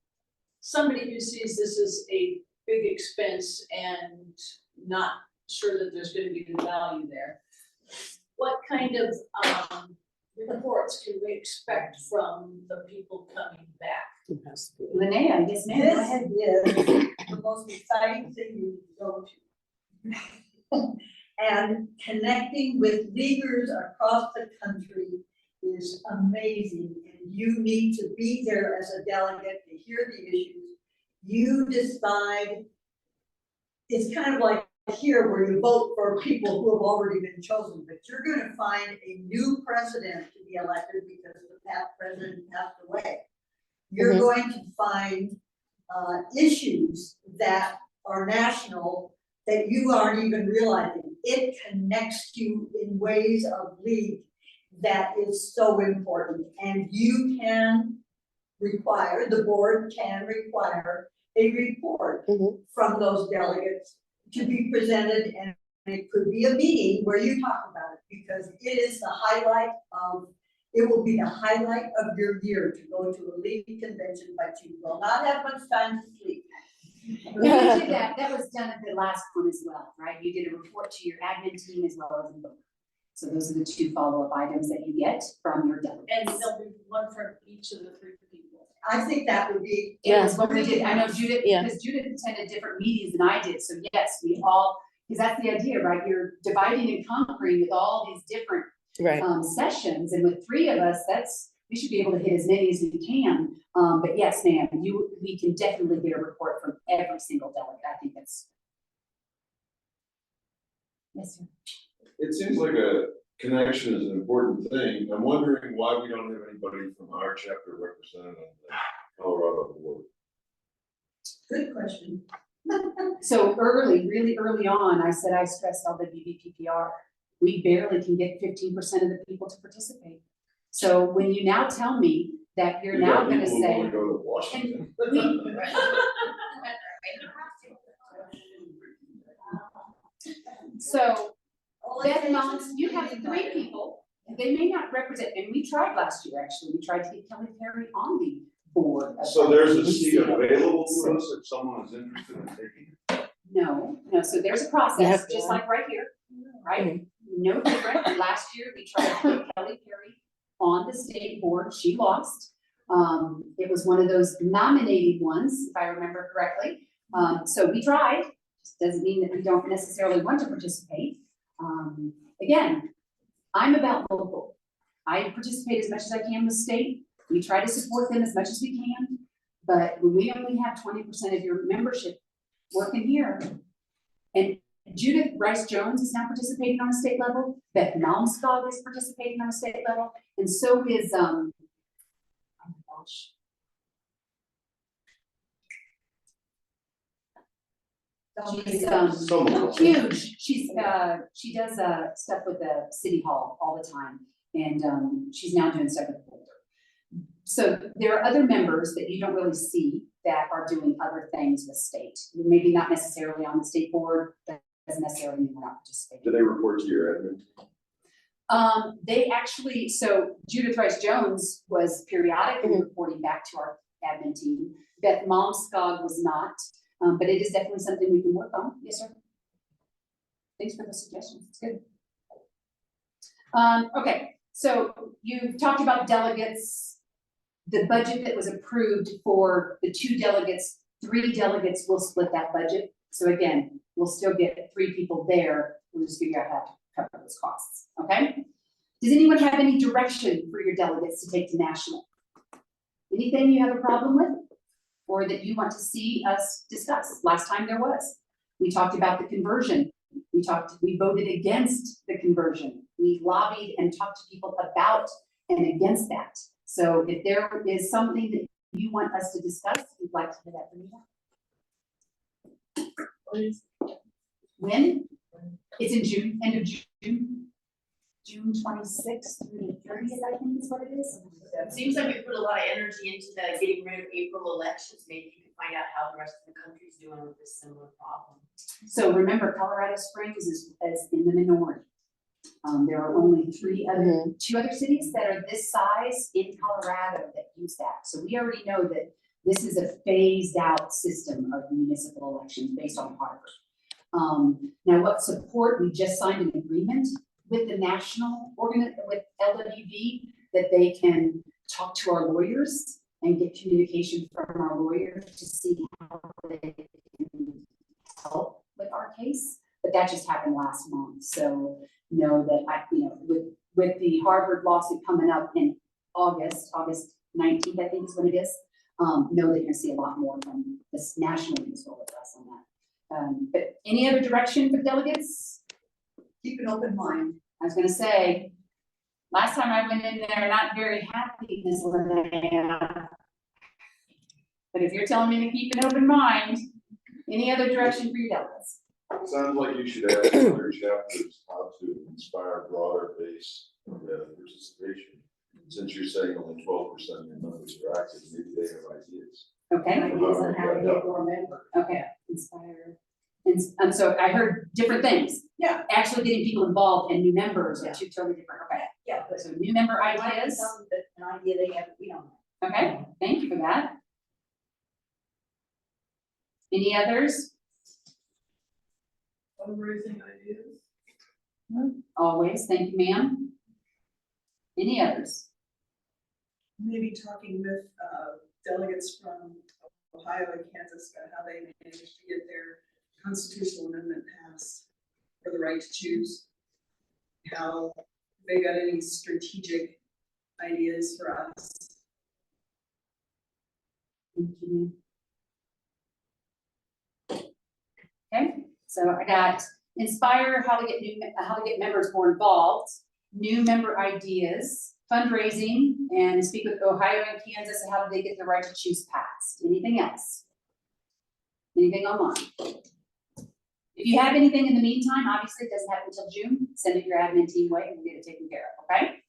somebody who sees this as a big expense and not sure that there's gonna be the value there, what kind of reports can we expect from the people coming back? Linnea, yes ma'am, go ahead. This is the most exciting thing you can go to. And connecting with leaders across the country is amazing. And you need to be there as a delegate to hear the issues. You decide, it's kind of like here where you vote for people who have already been chosen, but you're gonna find a new president to be elected because the past president passed away. You're going to find issues that are national that you aren't even realizing. It connects you in ways of league that is so important. And you can require, the board can require a report from those delegates to be presented, and it could be a meeting where you talk about it, because it is the highlight of, it will be the highlight of your year to go to a league convention, but you will not have much time to sleep. We did that, that was done at the last one as well, right? You did a report to your admin team as well as the book. So those are the 2 follow-up items that you get from your delegates. And there'll be one for each of the 3 people. I think that would be. It was what we did. I know Judith, Yeah. because Judith attended different meetings than I did. So yes, we all, because that's the idea, right? You're dividing and conquering with all these different sessions. And with 3 of us, we should be able to hit as many as we can. But yes, ma'am, we can definitely get a report from every single delegate. I think that's. Yes, sir. It seems like a connection is an important thing. I'm wondering why we don't have anybody from our chapter represented on the Colorado board. Good question. So really early on, I said I stressed LWVPPR. We barely can get 15% of the people to participate. So when you now tell me that you're now going to say, Go to Washington. So Beth Mounts, you have 3 people. They may not represent, and we tried last year, actually. We tried to get Kelly Perry on the board. So there's a seat available to us if someone is interested in taking it? No, so there's a process, just like right here, right? No different. Last year, we tried to get Kelly Perry on the state board. She lost. It was one of those nominated ones, if I remember correctly. So we tried. Just doesn't mean that we don't necessarily want to participate. Again, I'm about local. I participate as much as I can with state. We try to support them as much as we can. But when we only have 20% of your membership working here, and Judith Rice-Jones is now participating on a state level, Beth Malmskog is participating on a state level, and so is, oh my gosh. She's huge. She does stuff with the city hall all the time, and she's now doing stuff with the Boulder. So there are other members that you don't really see that are doing other things with state. Maybe not necessarily on the state board, but doesn't necessarily mean we're not participating. Do they report to your admin? They actually, so Judith Rice-Jones was periodically reporting back to our admin team. Beth Malmskog was not, but it is definitely something we can work on. Yes, sir. Thanks for the suggestions. It's good. Okay, so you've talked about delegates. The budget that was approved for the 2 delegates, 3 delegates will split that budget. So again, we'll still get 3 people there. We'll just figure out how to cover those costs, okay? Does anyone have any direction for your delegates to take to national? Anything you have a problem with or that you want to see us discuss? Last time there was. We talked about the conversion. We voted against the conversion. We lobbied and talked to people about and against that. So if there is something that you want us to discuss, we'd like to hear that from you. When? It's in June, end of June. June 26th through the 30th, I think is what it is. It seems like we put a lot of energy into the getting rid of April elections. Maybe you can find out how the rest of the country's doing with this similar problem. So remember, Colorado Springs is in the minority. There are only 2 other cities that are this size in Colorado that use that. So we already know that this is a phased out system of municipal elections based on Harvard. Now what support, we just signed an agreement with the national with LWV that they can talk to our lawyers and get communication from our lawyers to see how they can help with our case. But that just happened last month, so know that with the Harvard lawsuit coming up in August 19th, I think is when it is, know that you're gonna see a lot more from this national news with us on that. But any other direction for delegates? Keep an open mind. I was gonna say, last time I went in there, not very happy, Ms. Linnea. But if you're telling me to keep an open mind, any other direction for your delegates? It sounds like you should add other chapters how to inspire broader base participation. Since you're saying only 12% of your members are active, maybe they have ideas. Okay. Ideas on how to get more members. Okay, inspire. And so I heard different things. Yeah. Actually getting people involved and new members are two totally different, okay. Yeah, but So new member ideas, an idea they have, we don't know. okay, thank you for that. Any others? Fundraising ideas? Always, thank you, ma'am. Any others? Maybe talking with delegates from Ohio and Kansas about how they managed to get their constitutional amendment passed for the right to choose. How they got any strategic ideas for us. Thank you. Okay, so I got inspire how to get members more involved, new member ideas, fundraising, and speak with Ohio and Kansas and how do they get the right to choose passed. Anything else? Anything online? If you have anything in the meantime, obviously it doesn't happen until June, send it your admin team way and we'll get it taken care of, okay?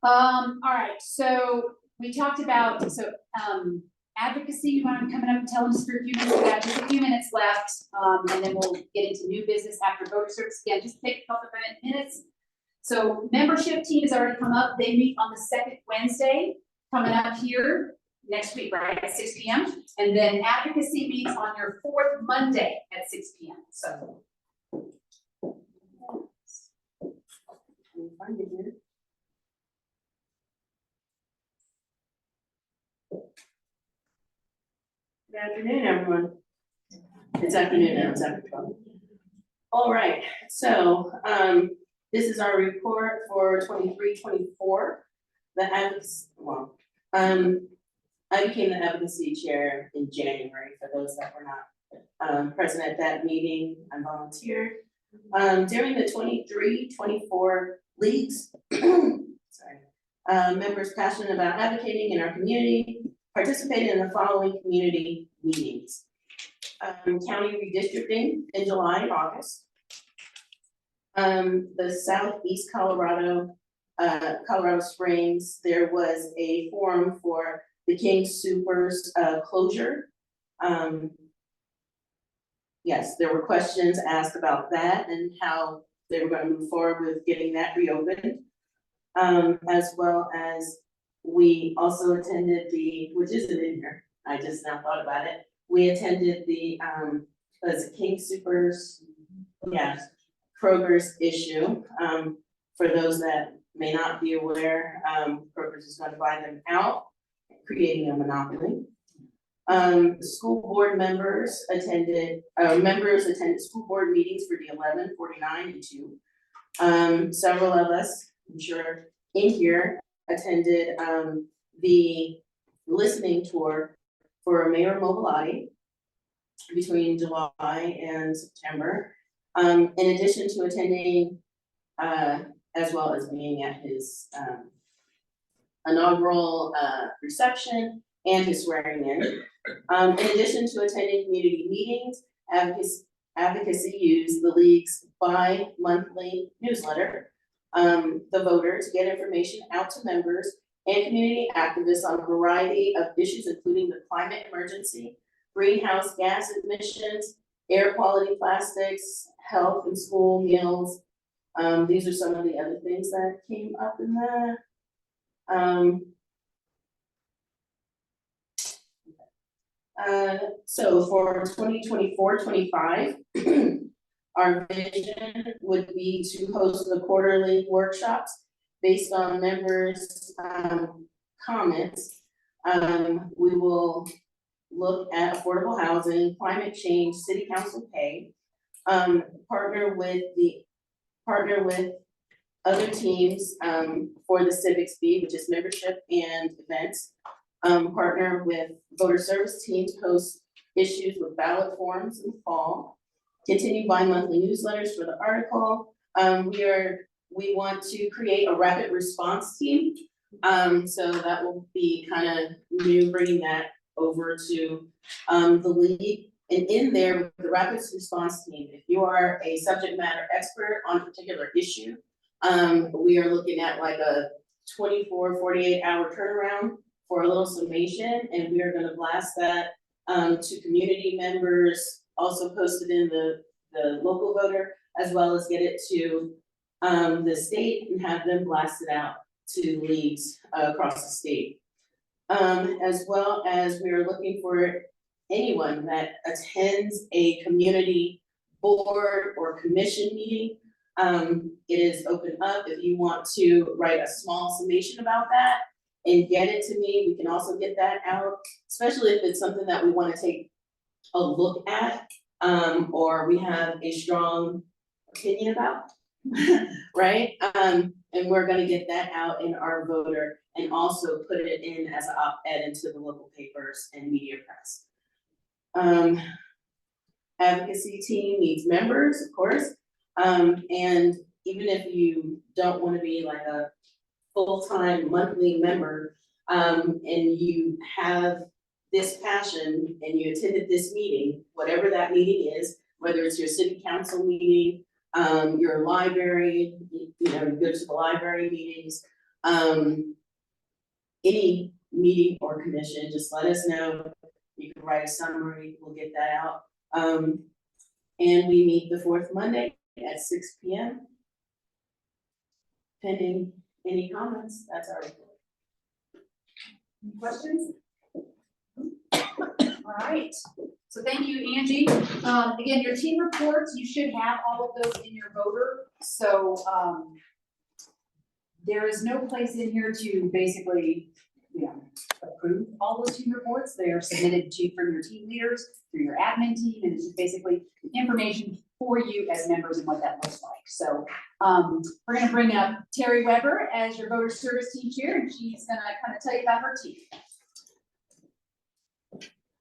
All right, so we talked about, advocacy, you want to come up and tell us for a few minutes? We got just a few minutes left, and then we'll get into new business after voter service. Again, just take a couple of minutes. So membership team has already come up. They meet on the second Wednesday, coming up here next week, right, at 6 p.m. And then advocacy meets on your fourth Monday at 6 p.m. So. Find it here. Good afternoon, everyone. It's afternoon now, it's after 12. All right, so this is our report for 23-24. I became the advocacy chair in January, for those that were not present at that meeting. I volunteered. During the 23-24 leagues, members passionate about advocating in our community participated in the following community meetings. County redistricting in July and August. The Southeast Colorado, Colorado Springs, there was a forum for the King Supers closure. Yes, there were questions asked about that and how they were going to move forward with getting that reopened. As well as we also attended which isn't in here, I just now thought about it. We attended the, King Supers, yeah, Kroger's issue. For those that may not be aware, Kroger's is going to buy them out, creating a monopoly. School board members attended school board meetings for the 11, 49, and 2. Several of us, I'm sure, in here attended the listening tour for Mayor Mobilati between July and September. In addition to attending, as well as being at his inaugural reception and his swearing in. In addition to attending community meetings, advocacy used the league's bi-monthly newsletter, The Voter, to get information out to members and community activists on a variety of issues, including the climate emergency, greenhouse gas emissions, air quality plastics, health and school meals. These are some of the other things that came up in that. So for 2024-25, our vision would be to host the quarterly workshops based on members' comments. We will look at affordable housing, climate change, city council pay, partner with other teams, for the civics fee, which is membership and events. Partner with voter service teams, host issues with ballot forms in the fall. Continue bi-monthly newsletters for the article. We want to create a rapid response team. So that will be kind of new, bringing that over to the league. And in there, with the rapid response team, if you are a subject matter expert on a particular issue, we are looking at like a 24, 48-hour turnaround for a little summation, and we are gonna blast that to community members, also post it in the local voter, as well as get it to the state and have them blast it out to leagues across the state. As well as we are looking for anyone that attends a community board or commission meeting. It is open up. If you want to write a small summation about that and get it to me, we can also get that out, especially if it's something that we want to take a look at, or we have a strong opinion about, right? And we're gonna get that out in our voter and also put it in as an op-ed into the local papers and media press. Advocacy team needs members, of course. And even if you don't want to be like a full-time monthly member, and you have this passion and you attended this meeting, whatever that meeting is, whether it's your city council meeting, your library, you know, you go to the library meetings, any meeting or commission, just let us know. You can write a summary, we'll get that out. And we meet the fourth Monday at 6 p.m. Pending any comments, that's our report. Any questions? All right, so thank you, Angie. Again, your team reports, you should have all of those in your voter. So there is no place in here to basically, approve all those team reports. They are submitted to you from your team leaders, through your admin team, and it's just basically information for you as members and what that looks like. So we're gonna bring up Terry Weber as your voter service team chair, and she's gonna kind of tell you about her team.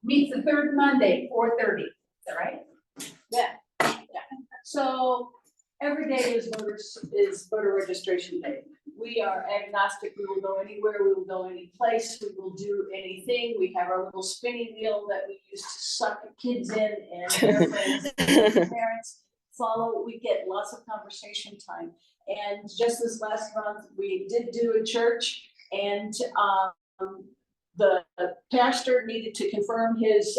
Meets the third Monday, 4:30, is that right? Yeah. So every day is voter registration day. We are agnostic. We will go anywhere. We will go any place. We will do anything. We have our little spinning wheel that we use to suck kids in, and their friends and parents follow. We get lots of conversation time. And just this last month, we did do a church, and the pastor needed to confirm his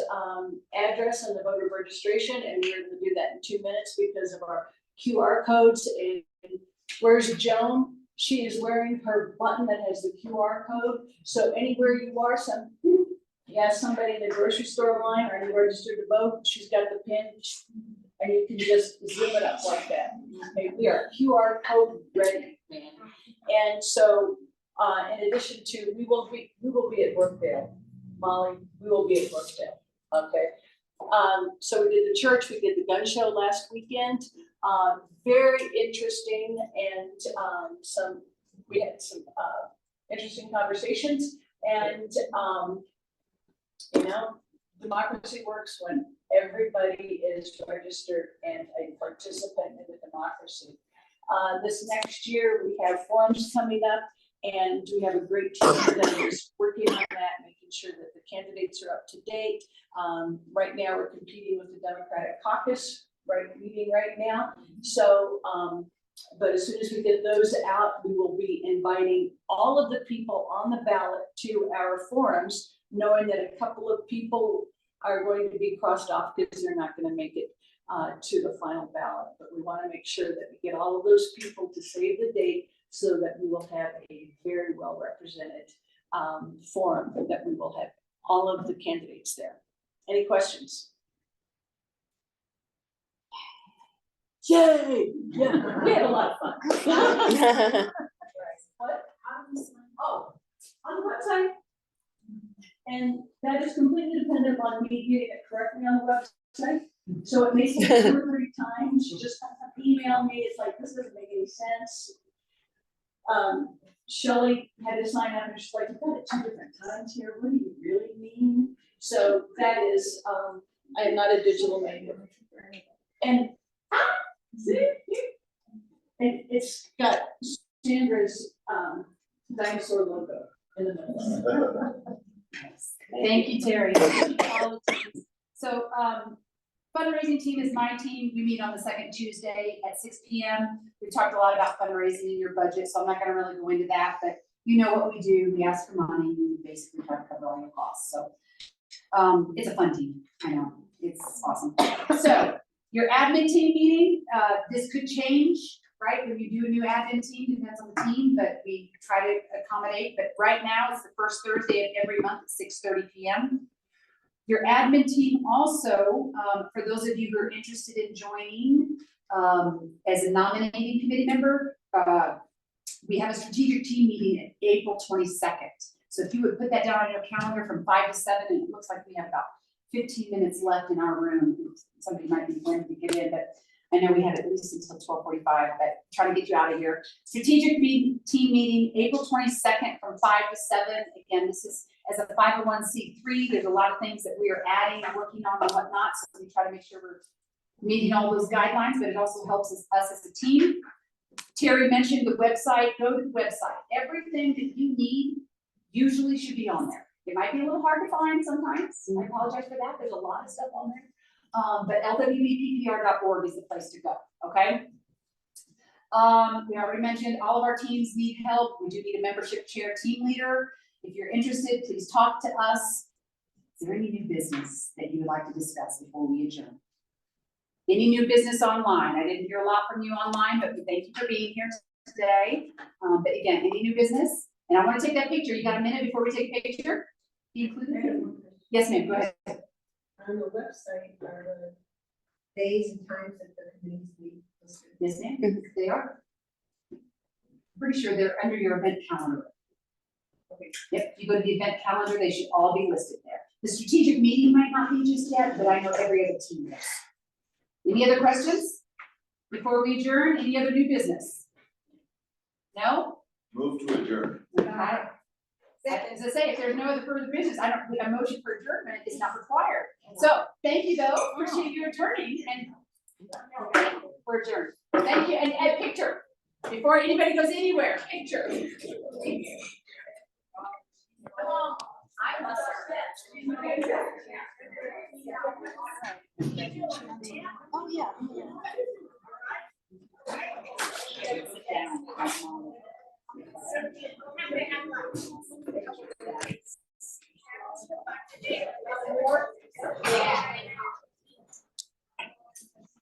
address in the voter registration, and we were able to do that in 2 minutes because of our QR codes. And where's Joan? She is wearing her button that has the QR code. So anywhere you are, you ask somebody in the grocery store line, are you registered to vote? She's got the pin, and you can just zoom it up like that. Okay, we are QR code ready, man. And so, in addition to, we will be at Brookdale. Molly, we will be at Brookdale. Okay. So we did the church, we did the gun show last weekend. Very interesting, and we had some interesting conversations, and you know, democracy works when everybody is registered and a participant in the democracy. This next year we have forums coming up, and we have a great team that is working on that, making sure that the candidates are up to date. Right now we're competing with the Democratic Caucus meeting right now. So, but as soon as we get those out, we will be inviting all of the people on the ballot to our forums, knowing that a couple of people are going to be crossed off because they're not going to make it to the final ballot. But we want to make sure that we get all of those people to save the date so that we will have a very well represented forum, that we will have all of the candidates there. Any questions? Yay! Yeah, we had a lot of fun. What? Oh, on the website. And that is completely dependent on me getting it correctly on the website. So it may take 2 or 3 times, you just email me, it's like, this doesn't make any sense. Shelley had to sign up and she's like, you got it 2 different times here, what do you really mean? So that is, I am not a digital native. And, and it's got Sandra's, dinosaur logo in the middle. Thank you, Terry. So, fundraising team is my team. We meet on the second Tuesday at 6 p.m. We've talked a lot about fundraising in your budget, so I'm not gonna really go into that, but you know what we do. We ask for money, and we basically try to cover all your costs, so. It's a fun team, I know, it's awesome. So, your admin team meeting, this could change, right? When you do a new admin team, depends on the team, but we try to accommodate, but right now it's the first Thursday of every month at 6:30 p.m. Your admin team also, for those of you who are interested in joining as a nominating committee member, we have a strategic team meeting at April 22nd. So if you would put that down on your calendar from 5 to 7, and it looks like we have about 15 minutes left in our room. Somebody might be wanting to get in, but I know we have at least until 12:45, but try to get you out of here. Strategic team meeting, April 22nd from 5 to 7. Again, this is as a 501c3. There's a lot of things that we are adding and working on and whatnot, so we try to make sure we're meeting all those guidelines, but it also helps us as a team. Terry mentioned the website. Go to the website. Everything that you need usually should be on there. It might be a little hard to find sometimes. I apologize for that. There's a lot of stuff on there. But LWVPPR.org is the place to go, okay? We already mentioned all of our teams need help. We do need a membership chair team leader. If you're interested, please talk to us. Is there any new business that you would like to discuss before we adjourn? Any new business online? I didn't hear a lot from you online, but thank you for being here today. But again, any new business? And I want to take that picture. You got a minute before we take a picture? Be included? Yes, ma'am, go ahead. On the website are the days and times that the committees meet listed. Yes, ma'am, they are. Pretty sure they're under your event calendar. Okay. Yep, if you go to the event calendar, they should all be listed there. The strategic meeting might not be just yet, but I know every other team is. Any other questions before we adjourn? Any other new business? No? Move to adjourn. As I say, if there's no other further business, I don't think a motion for adjournment is not required. So, thank you though, appreciate you returning and we're adjourned. Thank you, and a picture, before anybody goes anywhere, picture. I must Oh, yeah. Sit down.